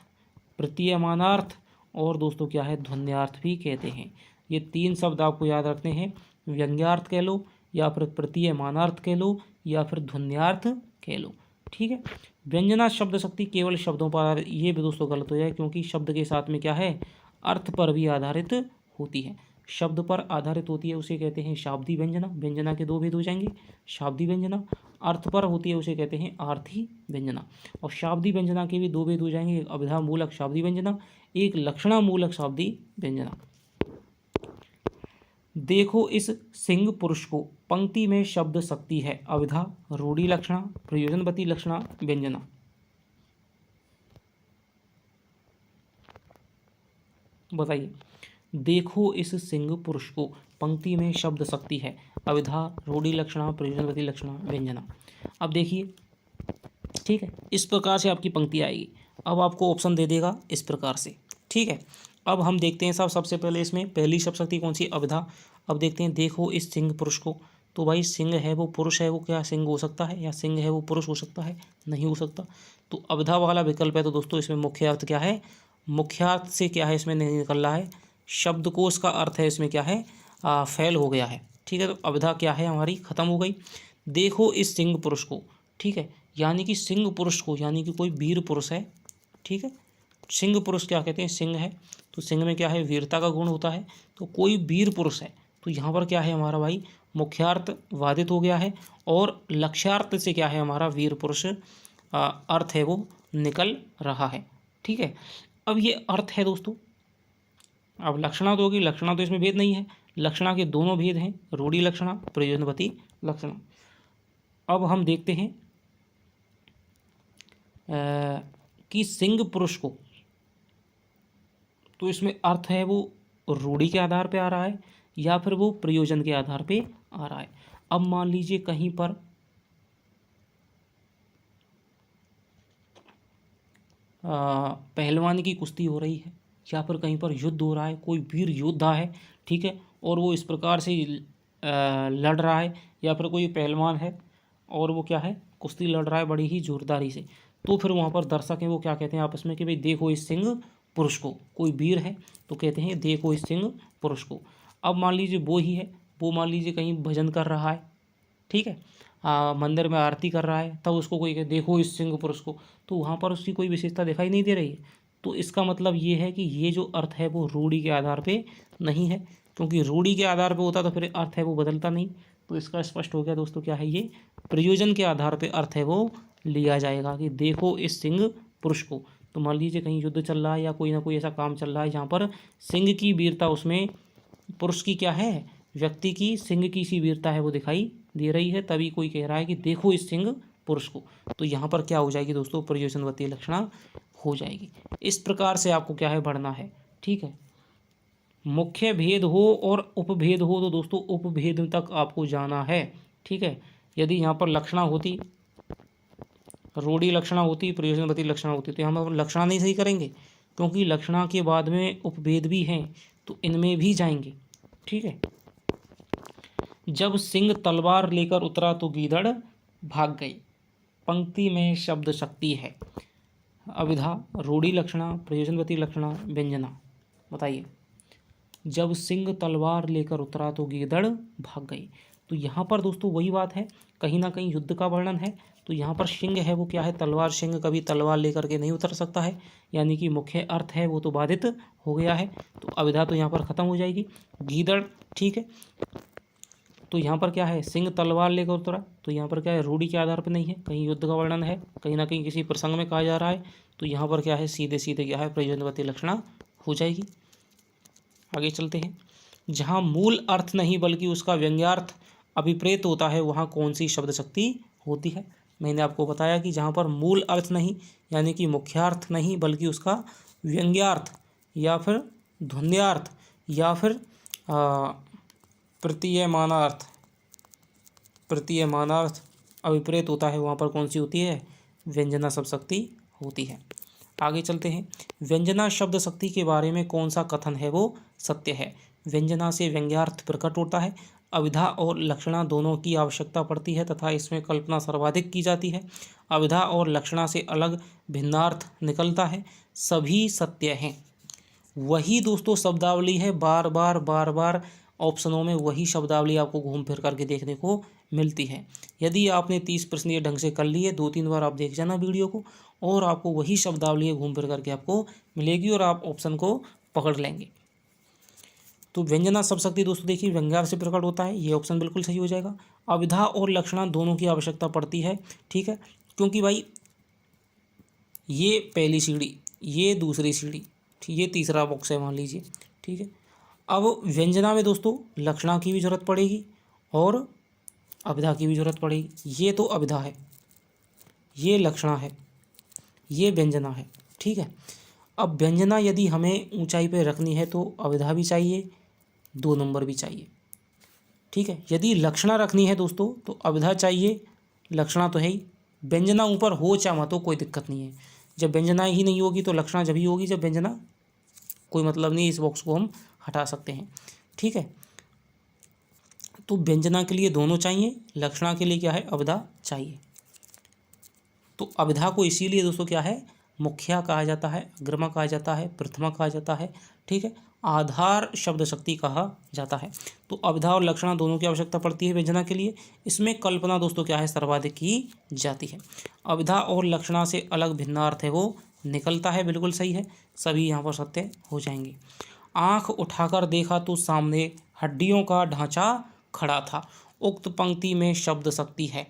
प्रतीयमानार्थ और दोस्तों क्या है ध्वन्यार्थ भी कहते हैं। ये तीन शब्द आपको याद रखने हैं, व्यंग्यार्थ कह लो या फिर प्रतीयमानार्थ कह लो या फिर ध्वन्यार्थ कह लो, ठीक है। व्यंजना शब्द शक्ति केवल शब्दों पर, ये भी दोस्तों गलत हो जाए क्योंकि शब्द के साथ में क्या है अर्थ पर भी आधारित होती है। शब्द पर आधारित होती है उसे कहते हैं शाब्दी व्यंजना, व्यंजना के दो भेद हो जाएंगे, शाब्दी व्यंजना। अर्थ पर होती है उसे कहते हैं आर्थी व्यंजना, और शाब्दी व्यंजना के भी दो भेद हो जाएंगे, एक अभिधा मूलक शाब्दी व्यंजना, एक लक्षणा मूलक शाब्दी व्यंजना। देखो इस सिंह पुरुष को, पंक्ति में शब्द शक्ति है, अभिधा, रूढ़ी लक्षणा, प्रयोजनवती लक्षणा, व्यंजना। बताइए। देखो इस सिंह पुरुष को, पंक्ति में शब्द शक्ति है, अभिधा, रूढ़ी लक्षणा, प्रयोजनवती लक्षणा, व्यंजना। अब देखिए, ठीक है, इस प्रकार से आपकी पंक्ति आएगी। अब आपको ऑप्शन दे देगा इस प्रकार से, ठीक है। अब हम देखते हैं साहब, सबसे पहले इसमें पहली शब्द शक्ति कौन सी, अभिधा। अब देखते हैं, देखो इस सिंह पुरुष को, तो भाई सिंह है वो पुरुष है, वो क्या सिंह हो सकता है, या सिंह है वो पुरुष हो सकता है, नहीं हो सकता। तो अभिधा वाला विकल्प है। तो दोस्तों इसमें मुख्य अर्थ क्या है, मुख्यार्थ से क्या है इसमें नहीं निकल रहा है, शब्दकोश का अर्थ है इसमें क्या है फेल हो गया है, ठीक है। तो अभिधा क्या है हमारी खत्म हो गई। देखो इस सिंह पुरुष को, ठीक है, यानी कि सिंह पुरुष को, यानी कि कोई वीर पुरुष है, ठीक है। सिंह पुरुष क्या कहते हैं, सिंह है तो सिंह में क्या है वीरता का गुण होता है, तो कोई वीर पुरुष है। तो यहाँ पर क्या है हमारा भाई मुख्यार्थ वादित हो गया है और लक्ष्यार्थ से क्या है हमारा वीर पुरुष अर्थ है वो निकल रहा है, ठीक है। अब ये अर्थ है दोस्तों, अब लक्षणा तो होगी, लक्षणा तो इसमें भेद नहीं है, लक्षणा के दोनों भेद हैं, रूढ़ी लक्षणा, प्रयोजनवती लक्षणा। अब हम देखते हैं कि सिंह पुरुष को, तो इसमें अर्थ है वो रूढ़ि के आधार पे आ रहा है या फिर वो प्रयोजन के आधार पे आ रहा है। अब मान लीजिए कहीं पर पहलवान की कुश्ती हो रही है या फिर कहीं पर युद्ध हो रहा है, कोई वीर योद्धा है, ठीक है, और वो इस प्रकार से लड़ रहा है, या फिर कोई पहलवान है और वो क्या है कुश्ती लड़ रहा है बड़ी ही जोरदारी से, तो फिर वहाँ पर दर्शक हैं वो क्या कहते हैं आपस में कि भाई देखो इस सिंह पुरुष को, कोई वीर है तो कहते हैं देखो इस सिंह पुरुष को। अब मान लीजिए वो ही है, वो मान लीजिए कहीं भजन कर रहा है, ठीक है, मंदिर में आरती कर रहा है, तब उसको कोई कहे देखो इस सिंह पुरुष को, तो वहाँ पर उसकी कोई विशेषता दिखाई नहीं दे रही है। तो इसका मतलब ये है कि ये जो अर्थ है वो रूढ़ि के आधार पे नहीं है, क्योंकि रूढ़ि के आधार पे होता तो फिर अर्थ है वो बदलता नहीं। तो इसका स्पष्ट हो गया दोस्तों क्या है, ये प्रयोजन के आधार पे अर्थ है वो लिया जाएगा कि देखो इस सिंह पुरुष को। तो मान लीजिए कहीं युद्ध चल रहा है या कोई ना कोई ऐसा काम चल रहा है जहाँ पर सिंह की वीरता, उसमें पुरुष की क्या है, व्यक्ति की सिंह की सी वीरता है वो दिखाई दे रही है, तभी कोई कह रहा है कि देखो इस सिंह पुरुष को। तो यहाँ पर क्या हो जाएगी दोस्तों, प्रयोजनवती लक्षणा हो जाएगी। इस प्रकार से आपको क्या है बढ़ना है, ठीक है। मुख्य भेद हो और उपभेद हो तो दोस्तों उपभेद तक आपको जाना है, ठीक है। यदि यहाँ पर लक्षणा होती, रूढ़ि लक्षणा होती, प्रयोजनवती लक्षणा होती, तो यहाँ पर लक्षणा नहीं सही करेंगे, क्योंकि लक्षणा के बाद में उपभेद भी हैं तो इनमें भी जाएंगे, ठीक है। जब सिंह तलवार लेकर उतरा तो गीदड़ भाग गई। पंक्ति में शब्द शक्ति है। अविधा, रूढ़ि लक्षणा, प्रयोजनवती लक्षणा, व्यंजना, बताइए। जब सिंह तलवार लेकर उतरा तो गीदड़ भाग गई। तो यहाँ पर दोस्तों वही बात है, कहीं ना कहीं युद्ध का वर्णन है, तो यहाँ पर सिंह है वो क्या है तलवार, सिंह कभी तलवार लेकर के नहीं उतर सकता है, यानी कि मुख्य अर्थ है वो तो बाधित हो गया है, तो अविधा तो यहाँ पर खत्म हो जाएगी। गीदड़, ठीक है, तो यहाँ पर क्या है सिंह तलवार लेकर उतरा, तो यहाँ पर क्या है रूढ़ि के आधार पर नहीं है, कहीं युद्ध का वर्णन है, कहीं ना कहीं किसी प्रसंग में कहा जा रहा है, तो यहाँ पर क्या है सीधे सीधे क्या है प्रयोजनवती लक्षणा हो जाएगी। आगे चलते हैं। जहाँ मूल अर्थ नहीं बल्कि उसका व्यंग्यार्थ अभिप्रेत होता है वहाँ कौन सी शब्द शक्ति होती है। मैंने आपको बताया कि जहाँ पर मूल अर्थ नहीं यानी कि मुख्यार्थ नहीं बल्कि उसका व्यंग्यार्थ या फिर ध्वन्यार्थ या फिर प्रतीयमानार्थ अभिप्रेत होता है, वहाँ पर कौन सी होती है व्यंजना शब्द शक्ति होती है। आगे चलते हैं। व्यंजना शब्द शक्ति के बारे में कौन सा कथन है वो सत्य है। व्यंजना से व्यंग्यार्थ प्रकट होता है, अविधा और लक्षणा दोनों की आवश्यकता पड़ती है तथा इसमें कल्पना सर्वाधिक की जाती है। अविधा और लक्षणा से अलग भिन्नार्थ निकलता है, सभी सत्य हैं। वही दोस्तों शब्दावली है, बार बार ऑप्शनों में वही शब्दावली आपको घूम फिर करके देखने को मिलती है। यदि आपने 30 प्रश्न ये ढंग से कर लिए, 2-3 बार आप देख जाना वीडियो को, और आपको वही शब्दावली घूम फिर करके आपको मिलेगी और आप ऑप्शन को पकड़ लेंगे। तो व्यंजना शब्द शक्ति दोस्तों देखिए व्यंग्यार से प्रकट होता है, ये ऑप्शन बिल्कुल सही हो जाएगा। अविधा और लक्षणा दोनों की आवश्यकता पड़ती है, ठीक है, क्योंकि भाई ये पहली सीढ़ी, ये दूसरी सीढ़ी, ये तीसरा बॉक्स है मान लीजिए, ठीक है। अब व्यंजना में दोस्तों लक्षणा की भी जरूरत पड़ेगी और अविधा की भी जरूरत पड़ेगी। ये तो अविधा है, ये लक्षणा है, ये व्यंजना है, ठीक है। अब व्यंजना यदि हमें ऊंचाई पे रखनी है तो अविधा भी चाहिए, 2 नंबर भी चाहिए, ठीक है। यदि लक्षणा रखनी है दोस्तों तो अविधा चाहिए, लक्षणा तो है ही, व्यंजना ऊपर हो चाहे मत हो कोई दिक्कत नहीं है। जब व्यंजना ही नहीं होगी तो लक्षणा जब ही होगी जब व्यंजना, कोई मतलब नहीं, इस बॉक्स को हम हटा सकते हैं, ठीक है। तो व्यंजना के लिए दोनों चाहिए, लक्षणा के लिए क्या है अविधा चाहिए। तो अविधा को इसीलिए दोस्तों क्या है मुख्या कहा जाता है, अग्रमा कहा जाता है, प्रथमा कहा जाता है, ठीक है, आधार शब्द शक्ति कहा जाता है। तो अविधा और लक्षणा दोनों की आवश्यकता पड़ती है व्यंजना के लिए। इसमें कल्पना दोस्तों क्या है सर्वाधिक की जाती है। अविधा और लक्षणा से अलग भिन्नार्थ है वो निकलता है, बिल्कुल सही है, सभी यहाँ पर सत्य हो जाएंगे। आँख उठाकर देखा तो सामने हड्डियों का ढांचा खड़ा था। उक्त पंक्ति में शब्द शक्ति है।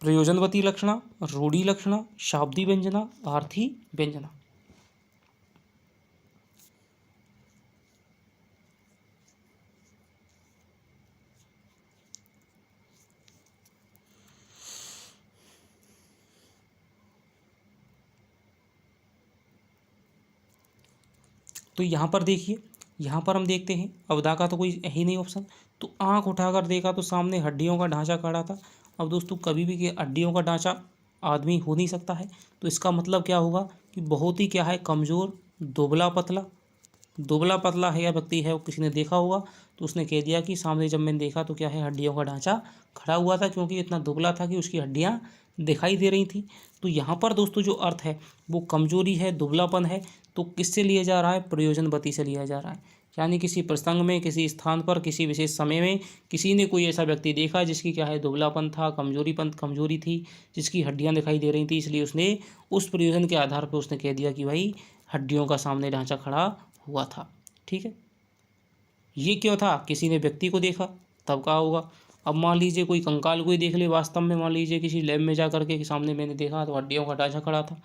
प्रयोजनवती लक्षणा, रूढ़ि लक्षणा, शाब्दी व्यंजना, आर्थी व्यंजना। तो यहाँ पर देखिए, यहाँ पर हम देखते हैं अवधा का तो कोई है ही नहीं ऑप्शन। तो आँख उठाकर देखा तो सामने हड्डियों का ढांचा खड़ा था। अब दोस्तों कभी भी कि हड्डियों का ढांचा आदमी हो नहीं सकता है, तो इसका मतलब क्या होगा कि बहुत ही क्या है, कमज़ोर, दुबला पतला है या व्यक्ति है, वो किसी ने देखा होगा तो उसने कह दिया कि सामने जब मैंने देखा तो क्या है, हड्डियों का ढांचा खड़ा हुआ था, क्योंकि इतना दुबला था कि उसकी हड्डियाँ दिखाई दे रही थी। तो यहाँ पर दोस्तों जो अर्थ है वो कमजोरी है, दुबलापन है। तो किससे लिया जा रहा है, प्रयोजनवती से लिया जा रहा है। यानी किसी प्रसंग में, किसी स्थान पर, किसी विशेष समय में किसी ने कोई ऐसा व्यक्ति देखा जिसकी क्या है, दुबलापन था, कमजोरी थी, जिसकी हड्डियां दिखाई दे रही थी, इसलिए उसने उस प्रयोजन के आधार पर उसने कह दिया कि भाई हड्डियों का सामने ढांचा खड़ा हुआ था। ठीक है, ये क्यों था, किसी ने व्यक्ति को देखा तब कहा होगा। अब मान लीजिए कोई कंकाल को ही देख ले, वास्तव में मान लीजिए किसी लैब में जा करके कि सामने मैंने देखा तो हड्डियों का ढांचा खड़ा था।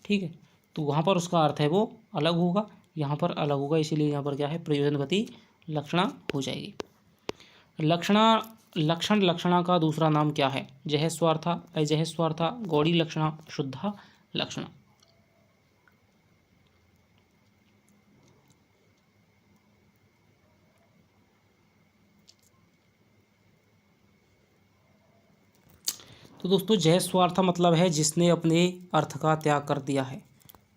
ठीक है, तो वहाँ पर उसका अर्थ है वो अलग होगा, यहाँ पर अलग होगा, इसीलिए यहाँ पर क्या है, प्रयोजनवती लक्षणा हो जाएगी। लक्षणा का दूसरा नाम क्या है, जह स्वार्था, अजह स्वार्था, गौड़ी लक्षणा, शुद्धा लक्षणा। तो दोस्तों जय स्वार्थ मतलब है जिसने अपने अर्थ का त्याग कर दिया है,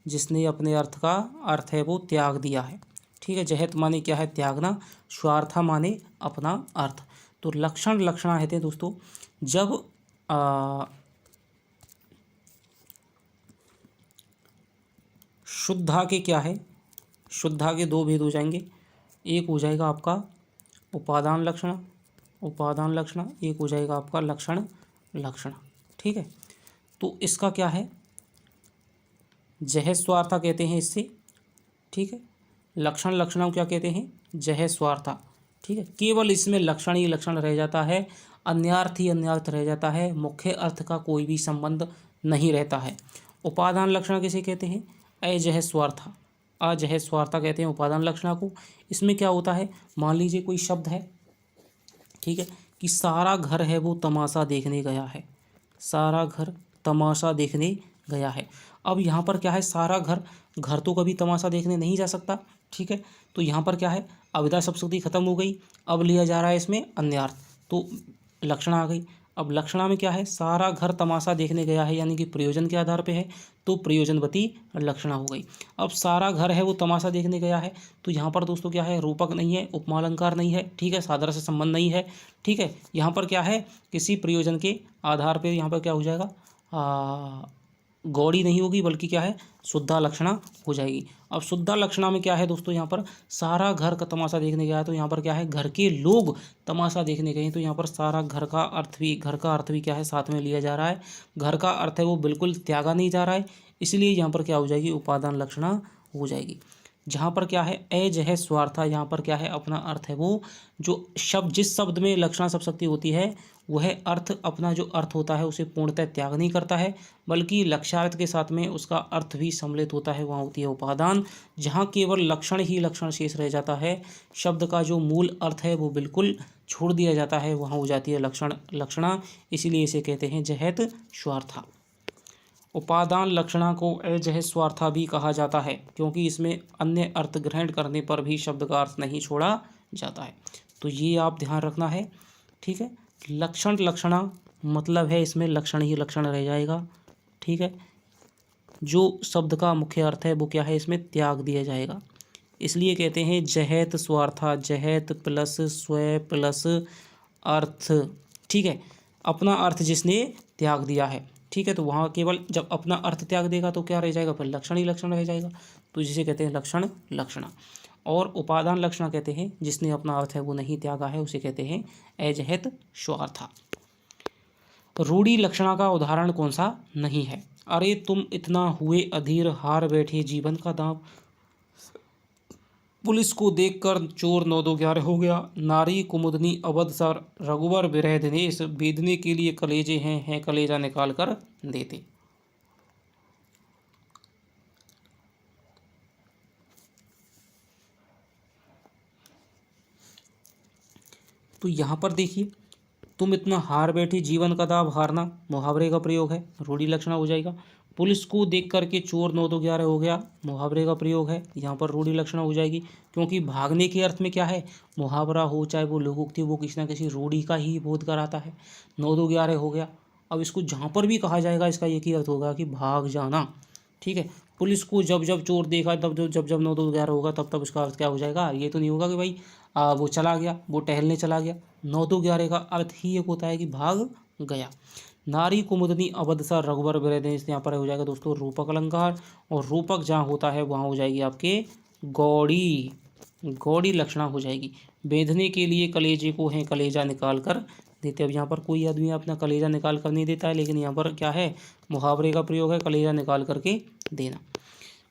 जिसने अपने अर्थ है वो त्याग दिया है। ठीक है, जहत माने क्या है, त्यागना, स्वार्थ माने अपना अर्थ। तो लक्षणा है दोस्तों जब शुद्धा के क्या है, शुद्धा के दो भेद हो जाएंगे। एक हो जाएगा आपका उपादान लक्षण, एक हो जाएगा आपका लक्षण। ठीक है, तो इसका क्या है, जह स्वार्था कहते हैं इससे। ठीक है, लक्षणों क्या कहते हैं, जह स्वार्था। ठीक है, केवल इसमें लक्षण ही लक्षण रह जाता है, अन्यार्थ ही अन्यार्थ रह जाता है, मुख्य अर्थ का कोई भी संबंध नहीं रहता है। उपादान लक्षण किसे कहते हैं, अजह स्वार्था कहते हैं उपादान लक्षण को। इसमें क्या होता है, मान लीजिए कोई शब्द है, ठीक है, कि सारा घर है वो तमाशा देखने गया है, सारा घर तमाशा देखने गया है। अब यहाँ पर क्या है, सारा घर तो कभी तमाशा देखने नहीं जा सकता। ठीक है, तो यहाँ पर क्या है, अविदा शब्द खत्म हो गई, अब लिया जा रहा है इसमें अन्यार्थ, तो लक्षणा आ गई। अब लक्षणा में क्या है, सारा घर तमाशा देखने गया है, यानी कि प्रयोजन के आधार पे है, तो प्रयोजनवती लक्षणा हो गई। अब सारा घर है वो तमाशा देखने गया है, तो यहाँ पर दोस्तों क्या है, रूपक नहीं है, उपमा अलंकार नहीं है। ठीक है, सादर से संबंध नहीं है। ठीक है, यहाँ पर क्या है, किसी प्रयोजन के आधार पर यहाँ पर क्या हो जाएगा, गौड़ी नहीं होगी, बल्कि क्या है, शुद्धा लक्षणा हो जाएगी। अब शुद्धा लक्षणा में क्या है दोस्तों, यहाँ पर सारा घर का तमाशा देखने गया है, तो यहाँ पर क्या है, घर के लोग तमाशा देखने गए, तो यहाँ पर सारा घर का अर्थ भी क्या है, साथ में लिया जा रहा है। घर का अर्थ है वो बिल्कुल त्यागा नहीं जा रहा है, इसलिए यहाँ पर क्या हो जाएगी, उपादान लक्षणा हो जाएगी। जहाँ पर क्या है, अजह स्वार्था, यहाँ पर क्या है, अपना अर्थ है वो, जो शब्द, जिस शब्द में लक्षणा सब शक्ति होती है वह अर्थ, अपना जो अर्थ होता है उसे पूर्णतः त्याग नहीं करता है, बल्कि लक्ष्यार्थ के साथ में उसका अर्थ भी सम्मिलित होता है, वहाँ होती है उपादान। जहाँ केवल लक्षण ही लक्षण शेष रह जाता है, शब्द का जो मूल अर्थ है वो बिल्कुल छोड़ दिया जाता है, वहाँ हो जाती है लक्षणा, इसीलिए इसे कहते हैं जहत स्वार्था। उपादान लक्षणा को अजह स्वार्था भी कहा जाता है, क्योंकि इसमें अन्य अर्थ ग्रहण करने पर भी शब्द का अर्थ नहीं छोड़ा जाता है। तो ये आप ध्यान रखना है। ठीक है, लक्षणा मतलब है इसमें लक्षण ही लक्षण रह जाएगा। ठीक है, जो शब्द का मुख्य अर्थ है वो क्या है, इसमें त्याग दिया जाएगा, इसलिए कहते हैं जहत स्वार्था, जहत प्लस स्व प्लस अर्थ। ठीक है, अपना अर्थ जिसने त्याग दिया है। ठीक है, तो वहाँ केवल जब अपना अर्थ त्याग देगा तो क्या रह जाएगा, फिर लक्षण ही लक्षण रह जाएगा, तो जिसे कहते हैं लक्षणा। और उपादान लक्षण कहते हैं जिसने अपना अर्थ है वो नहीं त्यागा है, उसे कहते हैं अजहत स्वार्था। रूढ़ी लक्षणा का उदाहरण कौन सा नहीं है, अरे तुम इतना हुए अधीर, हार बैठे जीवन का दांव, पुलिस को देखकर चोर 9-2-11 हो गया, नारी कुमुदनी अवध सर, रघुवर विरह दिनेश, बेदने के लिए कलेजे हैं कलेजा निकाल कर देते। तो यहाँ पर देखिए, तुम इतना हार बैठी जीवन का दाव, हारना मुहावरे का प्रयोग है, रूढ़ी लक्षणा हो जाएगा। पुलिस को देख करके चोर 9 2 11 हो गया, मुहावरे का प्रयोग है, यहाँ पर रूढ़ि लक्षणा हो जाएगी, क्योंकि भागने के अर्थ में क्या है, मुहावरा हो चाहे वो लोकोक्ति, वो किसी ना किसी रूढ़ि का ही बोध कराता है। 9 2 11 हो गया। अब इसको जहाँ पर भी कहा जाएगा इसका एक ही अर्थ होगा कि भाग जाना। ठीक है, पुलिस को जब जब चोर देखा तब जब जब 9 2 11 होगा तब तब इसका अर्थ क्या हो जाएगा, ये तो नहीं होगा कि भाई वो चला गया, वो टहलने चला गया। 9 2 11 का अर्थ ही एक होता है कि भाग गया। नारी कुमुदनी अवध सा रघुबर बिरदे, यहाँ पर हो जाएगा दोस्तों रूपक अलंकार, और रूपक जहाँ होता है वहाँ हो जाएगी आपके गौड़ी, गौड़ी लक्षणा हो जाएगी। बेधने के लिए कलेजे को है कलेजा निकाल कर देते। अब यहाँ पर कोई आदमी अपना कलेजा निकाल कर नहीं देता है, लेकिन यहाँ पर क्या है, मुहावरे का प्रयोग है, कलेजा निकाल करके देना।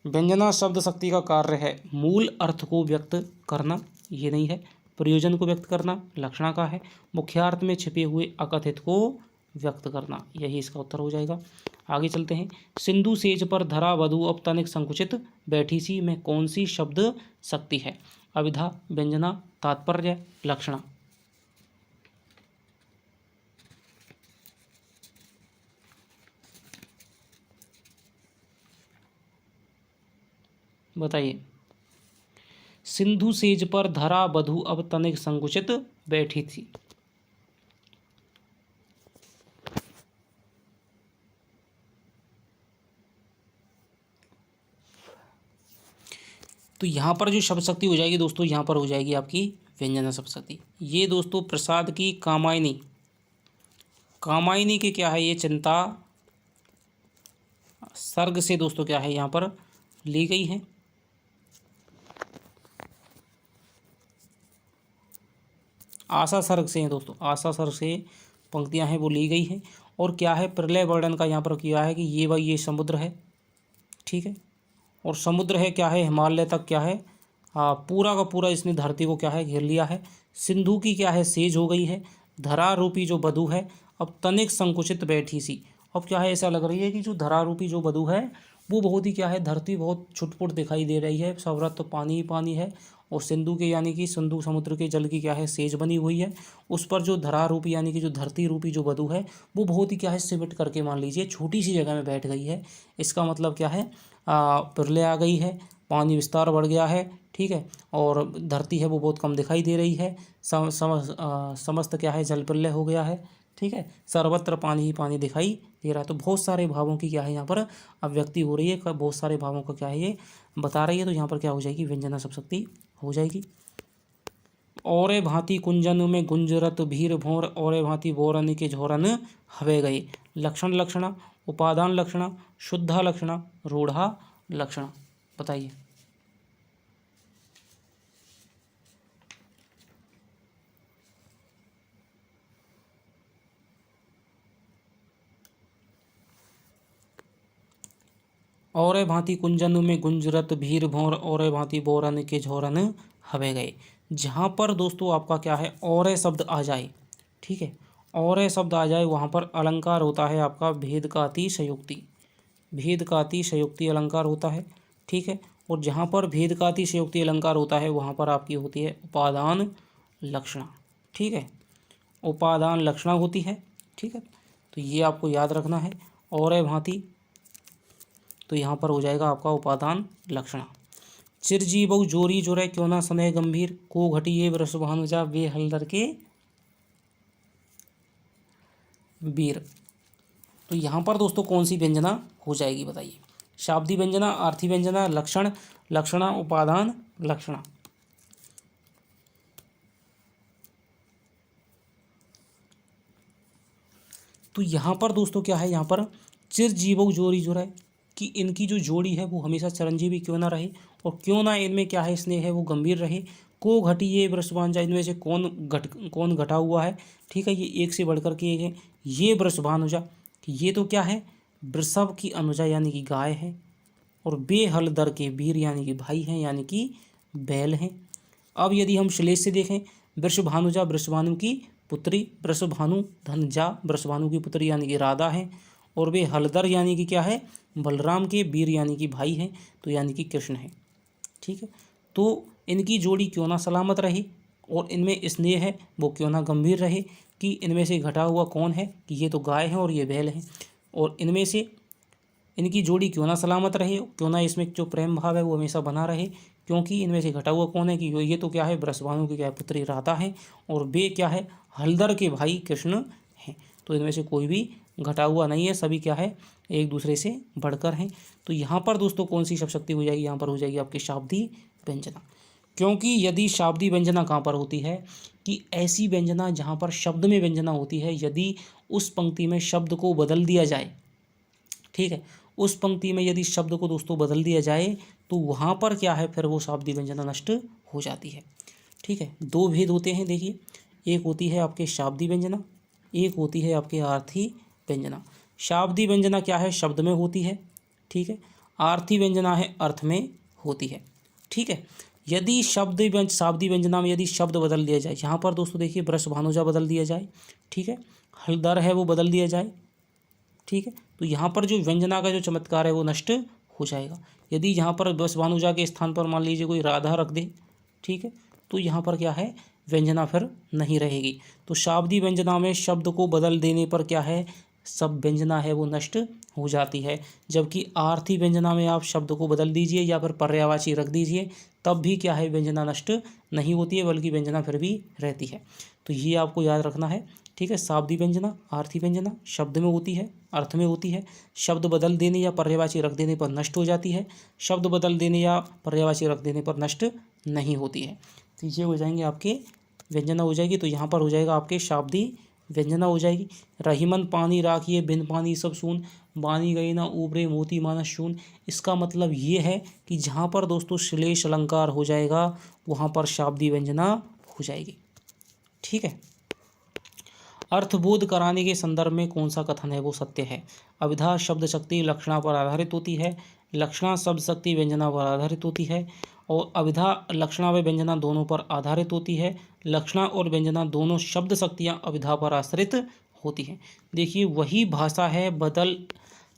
व्यंजना शब्द शक्ति का कार्य है मूल अर्थ को व्यक्त करना, ये नहीं है, प्रयोजन को व्यक्त करना लक्षणा का है, मुख्यार्थ में छिपे हुए अकथित को व्यक्त करना, यही इसका उत्तर हो जाएगा। आगे चलते हैं। सिंधु सेज पर धरा वधु अब तनिक संकुचित बैठी सी में कौन सी शब्द शक्ति है? अविधा, व्यंजना, तात्पर्य, लक्षणा। बताइए। सिंधु सेज पर धरा वधु अब तनिक संकुचित बैठी थी। तो यहाँ पर जो शब्द शक्ति हो जाएगी दोस्तों, यहाँ पर हो जाएगी आपकी व्यंजना शब्द शक्ति। ये दोस्तों प्रसाद की कामायनी, कामायनी के क्या है, ये चिंता सर्ग से दोस्तों क्या है यहाँ पर ली गई है। आशा सर्ग से हैं दोस्तों, आशा सर्ग से पंक्तियाँ हैं वो ली गई हैं। और क्या है, प्रलय वर्णन का यहाँ पर किया है कि ये भाई ये समुद्र है, ठीक है, और समुद्र है क्या है, हिमालय तक क्या है, पूरा का पूरा इसने धरती को क्या है घेर लिया है। सिंधु की क्या है सेज हो गई है, धरा रूपी जो वधु है अब तनिक संकुचित बैठी सी। अब क्या है, ऐसा लग रही है कि जो धरा रूपी जो वधु है वो बहुत ही क्या है, धरती बहुत छुटपुट दिखाई दे रही है, सब तो पानी ही पानी है, और सिंधु के यानी कि सिंधु समुद्र के जल की क्या है सेज बनी हुई है, उस पर जो धरा रूपी यानी कि जो धरती रूपी जो वधु है वो बहुत ही क्या है सिमट करके मान लीजिए छोटी सी जगह में बैठ गई है। इसका मतलब क्या है, प्रलय आ गई है, पानी विस्तार बढ़ गया है, ठीक है, और धरती है वो बहुत कम दिखाई दे रही है, समस्त क्या है जल प्रलय हो गया है, ठीक है, सर्वत्र पानी ही पानी दिखाई दे रहा है। तो बहुत सारे भावों की क्या है यहाँ पर अभिव्यक्ति हो रही है, बहुत सारे भावों का क्या है ये बता रही है। तो यहाँ पर क्या हो जाएगी, व्यंजना शब्द शक्ति हो जाएगी। और भांति कुंजन में गुंजरत भीर भोर, और भांति बोरन के झोरन हवे गए। लक्षण लक्षणा, उपादान लक्षणा, शुद्धा लक्षणा, रूढ़ा लक्षणा। बताइए। और भांति कुंजन में गुंजरत भीर भोर, और भांति बोरन के झोरन हवे गए। जहाँ पर दोस्तों आपका क्या है और शब्द आ जाए, ठीक है, और शब्द आ जाए वहाँ पर अलंकार होता है आपका भेद का अतिशयोक्ति, भेद का अतिशयोक्ति अलंकार होता है, ठीक है। और जहाँ पर भेद का अतिशयोक्ति अलंकार होता है वहाँ पर आपकी होती है उपादान लक्षणा, ठीक है, उपादान लक्षणा होती है, ठीक है। तो ये आपको याद रखना है। और भांति तो यहाँ पर हो जाएगा आपका उपादान लक्षणा। चिरजीवऊ जोरी जोरे क्यों ना स्नेह गंभीर, को घटिए वृषभानुजा वे हलदर के वीर। तो यहाँ पर दोस्तों कौन सी व्यंजना हो जाएगी बताइए। शाब्दी व्यंजना, आर्थी व्यंजना, लक्षण लक्षणा, उपादान लक्षणा। तो यहाँ पर दोस्तों क्या है, यहाँ पर चिरजीवऊ जोरी जो है कि इनकी जो जोड़ी है वो हमेशा चिरंजीवी क्यों ना रहे, और क्यों ना इनमें क्या है स्नेह है वो गंभीर रहे। को घटी ये वृषभानुजा, इनमें से कौन घटा हुआ है, ठीक है, ये एक से बढ़कर के एक है। ये वृषभानुजा, ये तो क्या है वृषभ की अनुजा यानी कि गाय है, और बेहलदर के वीर यानी कि भाई हैं यानी कि बैल हैं। अब यदि हम श्लेष से देखें, वृषभानुजा वृषभानु की पुत्री, वृषभानु धनजा वृषभानु की पुत्री यानी कि राधा है, और वे हलदर यानी कि क्या है बलराम के, वीर यानी कि भाई हैं तो यानी कि कृष्ण है, ठीक है। तो इनकी जोड़ी क्यों ना सलामत रहे, और इनमें स्नेह है वो क्यों ना गंभीर रहे, कि इनमें से घटा हुआ कौन है कि ये तो गाय हैं और ये बैल हैं, और इनमें से इनकी जोड़ी क्यों ना सलामत रहे, क्यों ना इसमें जो प्रेम भाव है वो हमेशा बना रहे, क्योंकि इनमें से घटा हुआ कौन है कि ये तो क्या है, वृषभानु की क्या है, पुत्री राधा है, और वे क्या है, हलधर के भाई कृष्ण हैं। तो इनमें से कोई भी घटा हुआ नहीं है, सभी क्या है, एक दूसरे से बढ़कर हैं। तो यहाँ पर दोस्तों कौन सी शब्द हो जाएगी, यहाँ पर हो जाएगी आपकी शाब्दी व्यंजना। क्योंकि यदि शाब्दी व्यंजना कहाँ पर होती है कि ऐसी व्यंजना जहाँ पर शब्द में व्यंजना होती है, यदि उस पंक्ति में शब्द को बदल दिया जाए, ठीक है, उस पंक्ति में यदि शब्द को दोस्तों बदल दिया जाए तो वहाँ पर क्या है, फिर वो शाब्दी व्यंजना नष्ट हो जाती है। ठीक है, दो भेद होते हैं देखिए, एक होती है आपके शाब्दी व्यंजना, एक होती है आपके आर्थी व्यंजना। शाब्दी व्यंजना क्या है, शब्द में होती है, ठीक है, आर्थी व्यंजना है अर्थ में होती है। ठीक है, यदि शाब्दी व्यंजना में यदि शब्द बदल दिया जाए, यहाँ पर दोस्तों देखिए वृषभानुजा बदल दिया जाए, ठीक है, हलधर है वो बदल दिया जाए, ठीक है, तो यहाँ पर जो व्यंजना का जो चमत्कार है वो नष्ट हो जाएगा। यदि यहाँ पर वृषभानुजा के स्थान पर मान लीजिए कोई राधा रख दे, ठीक है, तो यहाँ पर क्या है, व्यंजना फिर नहीं रहेगी। तो शाब्दी व्यंजना में शब्द को बदल देने पर क्या है, सब व्यंजना है वो नष्ट हो जाती है। जबकि आर्थी व्यंजना में आप शब्द को बदल दीजिए या फिर पर्यायवाची रख दीजिए, तब भी क्या है, व्यंजना नष्ट नहीं होती है, बल्कि व्यंजना फिर भी रहती है। तो ये आपको याद रखना है। ठीक है, शाब्दी व्यंजना, आर्थी व्यंजना शब्द में होती है, अर्थ में होती है, शब्द बदल देने या पर्यायवाची रख देने पर नष्ट हो जाती है, शब्द बदल देने या पर्यायवाची रख देने पर नष्ट नहीं होती है। तो ये हो जाएंगे आपके व्यंजना हो जाएगी। तो यहाँ पर हो जाएगा आपके शाब्दी व्यंजना हो जाएगी। रहीमन पानी राखिए बिन पानी सब सून, बानी गई ना ऊपरे मोती मानस शून। इसका मतलब ये है कि जहाँ पर दोस्तों श्लेष अलंकार हो जाएगा वहाँ पर शाब्दी व्यंजना हो जाएगी। ठीक है, अर्थबोध कराने के संदर्भ में कौन सा कथन है वो सत्य है। अभिधा शब्द शक्ति लक्षणा पर आधारित होती है, लक्षणा शब्द शक्ति व्यंजना पर आधारित होती है, और अभिधा लक्षणा व व्यंजना दोनों पर आधारित होती है। लक्षणा और व्यंजना दोनों शब्द शक्तियाँ अभिधा पर आश्रित होती हैं। देखिए वही भाषा है, बदल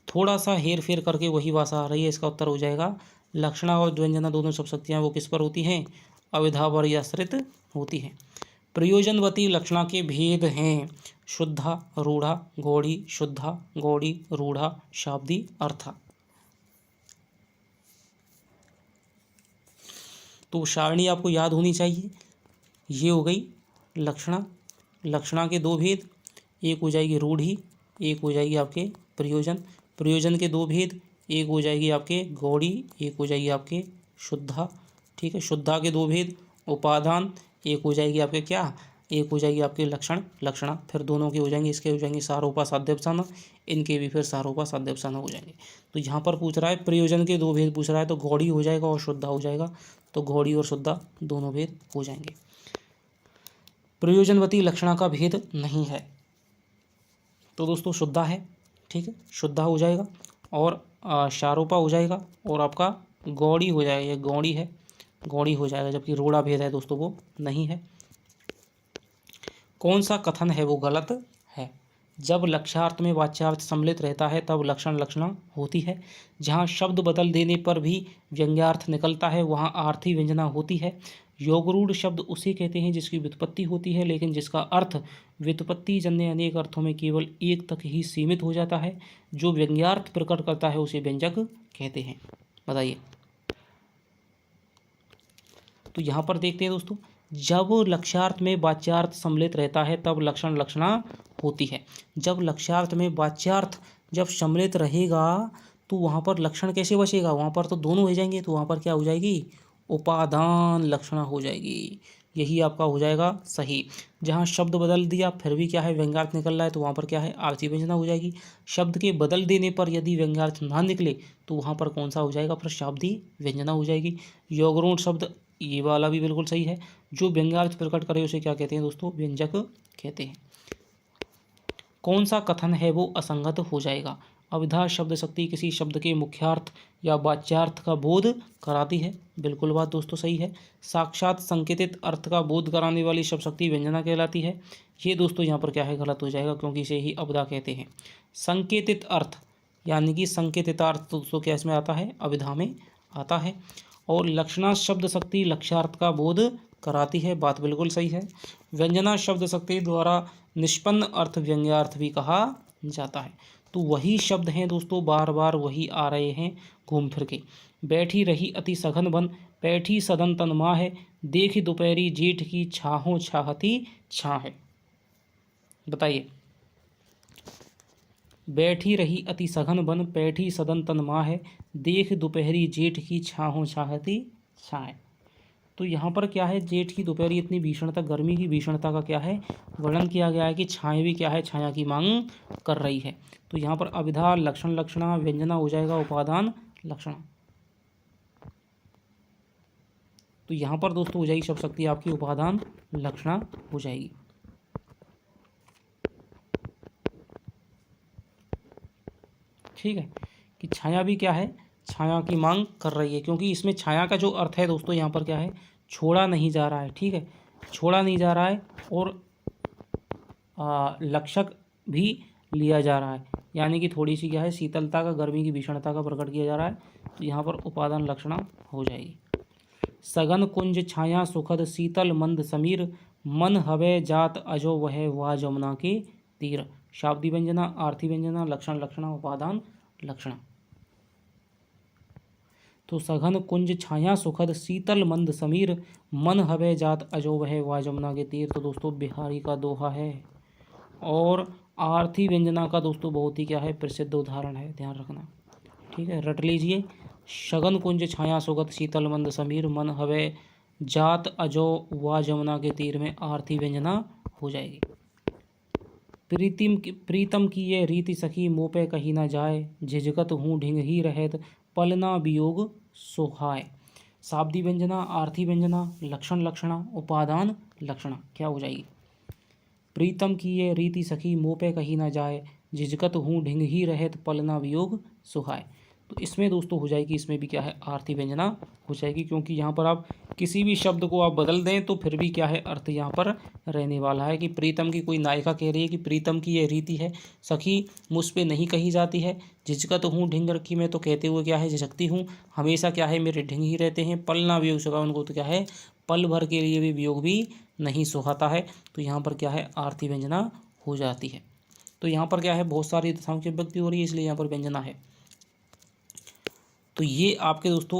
थोड़ा सा हेर फेर करके वही भाषा आ रही है। इसका उत्तर हो जाएगा लक्षणा और व्यंजना दोनों शब्द शक्तियाँ वो किस पर होती हैं, अभिधा पर आश्रित होती हैं। प्रयोजनवती लक्षणा के भेद हैं शुद्धा, रूढ़ा, गौड़ी, शुद्धा, गौड़ी, रूढ़ा, शाब्दी, अर्था। तो सारणी आपको याद होनी चाहिए। ये हो गई लक्षणा, लक्षणा के दो भेद, एक हो जाएगी रूढ़ी, एक हो जाएगी आपके प्रयोजन, प्रयोजन के दो भेद, एक हो जाएगी आपके गौड़ी, एक हो जाएगी आपके शुद्धा। ठीक है, शुद्धा के दो भेद उपादान, एक हो जाएगी आपके क्या, एक हो जाएगी आपके लक्षण, लक्षणा, फिर दोनों के हो जाएंगे, इसके हो जाएंगे सारोपा साध्यवसाना, इनके भी फिर सारोपा साध्यवसाना हो जाएंगे। तो यहाँ पर पूछ रहा है प्रयोजन के दो भेद पूछ रहा है, तो गौड़ी हो जाएगा और शुद्धा हो जाएगा, तो गौड़ी और शुद्धा दोनों भेद हो जाएंगे। प्रयोजनवती लक्षणा का भेद नहीं है तो दोस्तों शुद्धा है। ठीक है, शुद्धा हो जाएगा और शारोपा हो जाएगा और आपका गौड़ी हो जाएगा, ये गौड़ी है, गौड़ी हो जाएगा, जबकि रूढ़ा भेद है दोस्तों वो नहीं है। कौन सा कथन है वो गलत है। जब लक्ष्यार्थ में वाच्यार्थ सम्मिलित रहता है तब लक्षण लक्षणा होती है। जहाँ शब्द बदल देने पर भी व्यंग्यार्थ निकलता है वहाँ आर्थी व्यंजना होती है। योगरूढ़ शब्द उसे कहते हैं जिसकी व्युत्पत्ति होती है लेकिन जिसका अर्थ व्युत्पत्ति जन्य अनेक अर्थों में केवल एक तक ही सीमित हो जाता है। जो व्यंग्यार्थ प्रकट करता है उसे व्यंजक कहते हैं। बताइए। तो यहाँ पर देखते हैं दोस्तों, जब लक्ष्यार्थ में वाच्यार्थ सम्मिलित रहता है तब लक्षण लक्षणा होती है। जब लक्ष्यार्थ में वाच्यार्थ जब सम्मिलित रहेगा तो वहाँ पर लक्षण कैसे बचेगा, वहाँ पर तो दोनों हो जाएंगे, तो वहाँ पर क्या हो जाएगी, उपादान लक्षणा हो जाएगी। यही आपका हो जाएगा सही। जहाँ शब्द बदल दिया फिर भी क्या है व्यंग्यार्थ निकल रहा है तो वहाँ पर क्या है आर्थी व्यंजना हो जाएगी। शब्द के बदल देने पर यदि व्यंग्यार्थ ना निकले तो वहाँ पर कौन सा हो जाएगा, फिर शाब्दी व्यंजना हो जाएगी। योगरूढ़ शब्द, ये वाला भी बिल्कुल सही है, जो व्यंग्यार्थ प्रकट करे उसे क्या कहते हैं दोस्तों, व्यंजक कहते हैं। कौन सा कथन है वो असंगत हो जाएगा। अभिधा शब्द शक्ति किसी शब्द के मुख्यार्थ या वाच्यार्थ का बोध कराती है, बिल्कुल बात दोस्तों सही है। साक्षात संकेतित अर्थ का बोध कराने वाली शब्द शक्ति व्यंजना कहलाती है। ये दोस्तों यहाँ पर क्या है, गलत हो जाएगा क्योंकि इसे ही अभिधा कहते हैं। संकेतित अर्थ यानी कि संकेतितार्थ दोस्तों क्या इसमें आता है, अभिधा में आता है। और लक्षणा शब्द शक्ति लक्ष्यार्थ का बोध कराती है, बात बिल्कुल सही है। व्यंजना शब्द शक्ति द्वारा निष्पन्न अर्थ व्यंग्यार्थ भी कहा जाता है। तो वही शब्द हैं दोस्तों, बार बार वही आ रहे हैं घूम फिर के। बैठी रही अति सघन बन, बैठी सदन तन माह, देख दोपहरी जेठ की छाहों छाहती छाह है। बताइए, बैठी रही अति सघन बन, बैठी सदन तन माह, देख दोपहरी जेठ की छाहों छाहती छाह। तो यहाँ पर क्या है, जेठ की दोपहरी इतनी भीषणता, गर्मी की भीषणता का क्या है वर्णन किया गया है कि छाया भी क्या है, छाया की मांग कर रही है। तो यहाँ पर अभिधा, लक्षण, लक्षणा, व्यंजना हो जाएगा, उपादान, लक्षणा। तो यहाँ पर दोस्तों हो जाएगी शब्द शक्ति आपकी उपादान लक्षणा हो जाएगी। ठीक है, कि छाया भी क्या है, छाया की मांग कर रही है, क्योंकि इसमें छाया का जो अर्थ है दोस्तों यहाँ पर क्या है, छोड़ा नहीं जा रहा है। ठीक है, छोड़ा नहीं जा रहा है और लक्षक भी लिया जा रहा है, यानी कि थोड़ी सी क्या है, शीतलता का, गर्मी की भीषणता का प्रकट किया जा रहा है। तो यहाँ पर उपादान लक्षणा हो जाएगी। सघन कुंज छाया सुखद शीतल मंद समीर, मन हवे जात अजो वह वा जमुना के तीर। शाब्दी व्यंजना, आर्थी व्यंजना, लक्षण, लक्षणा, उपादान, लक्षणा। तो सघन कुंज छाया सुखद शीतल मंद समीर, मन हवे जात अजो वह वा जमुना के तीर। तो दोस्तों बिहारी का दोहा है। और आर्थी व्यंजना का दोस्तों बहुत ही क्या है, प्रसिद्ध उदाहरण है, ध्यान रखना। ठीक है, रट लीजिए। सघन कुंज छाया सुगत शीतल मंद समीर, मन हवे जात अजो वा जमुना के तीर में आर्थी व्यंजना हो जाएगी। प्रीतम की ये रीति सखी, मोह पे कही ना जाए, झिझकत हूँ ढिंग ही रहत, पलना वियोग सोहाय। शाब्दी व्यंजना, आर्थी व्यंजना, लक्षण, लक्षणा, उपादान, लक्षणा क्या हो जाएगी। प्रीतम की ये रीति सखी, मोह पे कही ना जाए, झिझकत हूँ ढिंग ही रहत, पलना वियोग सुहाय। तो इसमें दोस्तों हो जाएगी, इसमें भी क्या है, आर्थी व्यंजना हो जाएगी, क्योंकि यहाँ पर आप किसी भी शब्द को आप बदल दें तो फिर भी क्या है, अर्थ यहाँ पर रहने वाला है। कि प्रीतम की कोई नायिका कह रही है कि प्रीतम की ये रीति है सखी, मुझ पे नहीं कही जाती है, झिझकत हूँ ढिंग रखी में, तो कहते हुए क्या है, झिझकती हूँ, हमेशा क्या है, मेरे ढिंग ही रहते हैं, पलना वियोग सुहा, उनको तो क्या है, पल भर के लिए भी वियोग भी नहीं सुहाता है। तो यहाँ पर क्या है, आर्थी व्यंजना हो जाती है। तो यहाँ पर क्या है, बहुत सारी दशाओं की विभक्ति हो रही है, इसलिए यहाँ पर व्यंजना है। तो ये आपके दोस्तों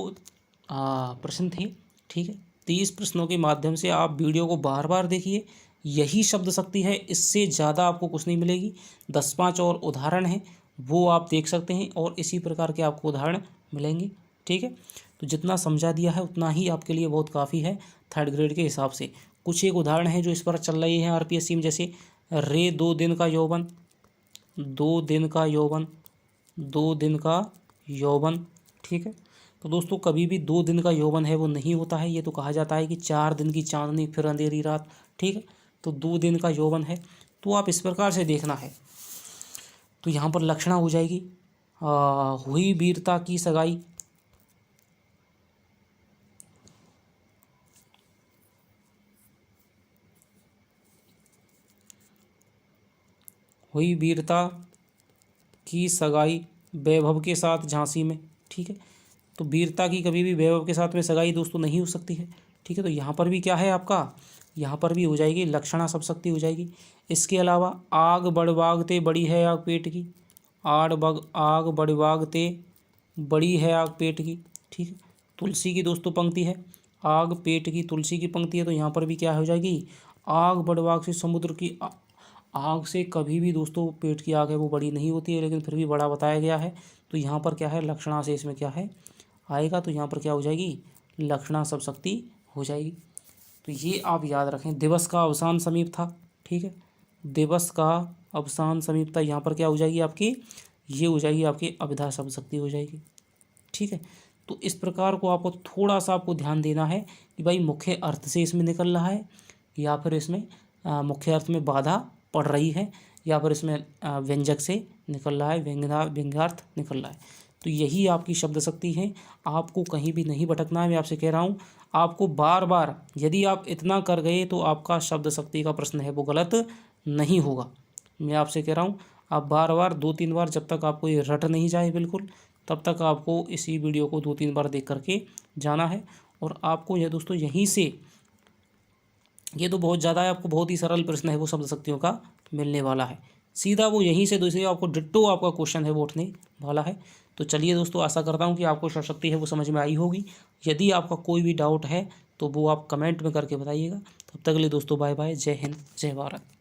प्रश्न थे। ठीक है, 30 प्रश्नों के माध्यम से आप वीडियो को बार बार देखिए, यही शब्द शक्ति है, इससे ज़्यादा आपको कुछ नहीं मिलेगी। 10-5 और उदाहरण हैं, वो आप देख सकते हैं, और इसी प्रकार के आपको उदाहरण मिलेंगे। ठीक है, तो जितना समझा दिया है उतना ही आपके लिए बहुत काफ़ी है 3rd ग्रेड के हिसाब से। कुछ एक उदाहरण हैं जो इस पर चल रही हैं आरपीएससी में, जैसे रे 2 दिन का यौवन, 2 दिन का यौवन, 2 दिन का यौवन। ठीक है, तो दोस्तों कभी भी 2 दिन का यौवन है वो नहीं होता है, ये तो कहा जाता है कि 4 दिन की चांदनी फिर अंधेरी रात। ठीक है, तो 2 दिन का यौवन है, तो आप इस प्रकार से देखना है। तो यहाँ पर लक्षणा हो जाएगी, हुई वीरता की सगाई, हुई वीरता की सगाई वैभव के साथ झांसी में। ठीक है, तो वीरता की कभी भी वैभव के साथ में सगाई दोस्तों नहीं हो सकती है। ठीक है, तो यहाँ पर भी क्या है आपका, यहाँ पर भी हो जाएगी लक्षणा सब शक्ति हो जाएगी। इसके अलावा आग बड़बागते बड़ी है आग पेट की, आग बड़बागते बड़ी है आग पेट की। ठीक है, तुलसी की दोस्तों पंक्ति है, आग पेट की तुलसी की पंक्ति है, तो यहाँ पर भी क्या हो जाएगी, आग बड़बाग से समुद्र की आग से कभी भी दोस्तों पेट की आग है वो बड़ी नहीं होती है, लेकिन फिर भी बड़ा बताया गया है। तो यहाँ पर क्या है, लक्षणा से इसमें क्या है आएगा, तो यहाँ पर क्या हो जाएगी, लक्षणा सब शक्ति हो जाएगी। तो ये आप याद रखें। दिवस का अवसान समीप था। ठीक है, दिवस का अवसान समीप था, यहाँ पर क्या हो जाएगी आपकी, ये हो जाएगी आपकी अभिधा शब्द शक्ति हो जाएगी। ठीक है, तो इस प्रकार को आपको थोड़ा सा आपको ध्यान देना है कि भाई मुख्य अर्थ से इसमें निकल रहा है, या फिर इसमें मुख्य अर्थ में बाधा पड़ रही है, या फिर इसमें व्यंजक से निकल रहा है, व्यंग्यार्थ निकल रहा है। तो यही आपकी शब्द शक्ति है, आपको कहीं भी नहीं भटकना है। मैं आपसे कह रहा हूँ, आपको बार बार यदि आप इतना कर गए तो आपका शब्द शक्ति का प्रश्न है वो गलत नहीं होगा। मैं आपसे कह रहा हूँ, आप बार बार 2-3 बार, जब तक आपको ये रट नहीं जाए बिल्कुल, तब तक आपको इसी वीडियो को 2-3 बार देख करके जाना है। और आपको यह दोस्तों यहीं से, ये तो बहुत ज़्यादा है, आपको बहुत ही सरल प्रश्न है वो शब्द शक्तियों का मिलने वाला है। सीधा वो यहीं से दूसरी आपको डिट्टो आपका क्वेश्चन है वो उठने वाला है। तो चलिए दोस्तों, आशा करता हूँ कि आपको सशक्ति है वो समझ में आई होगी। यदि आपका कोई भी डाउट है तो वो आप कमेंट में करके बताइएगा। तब तक के लिए दोस्तों बाय बाय, जय हिंद, जय भारत।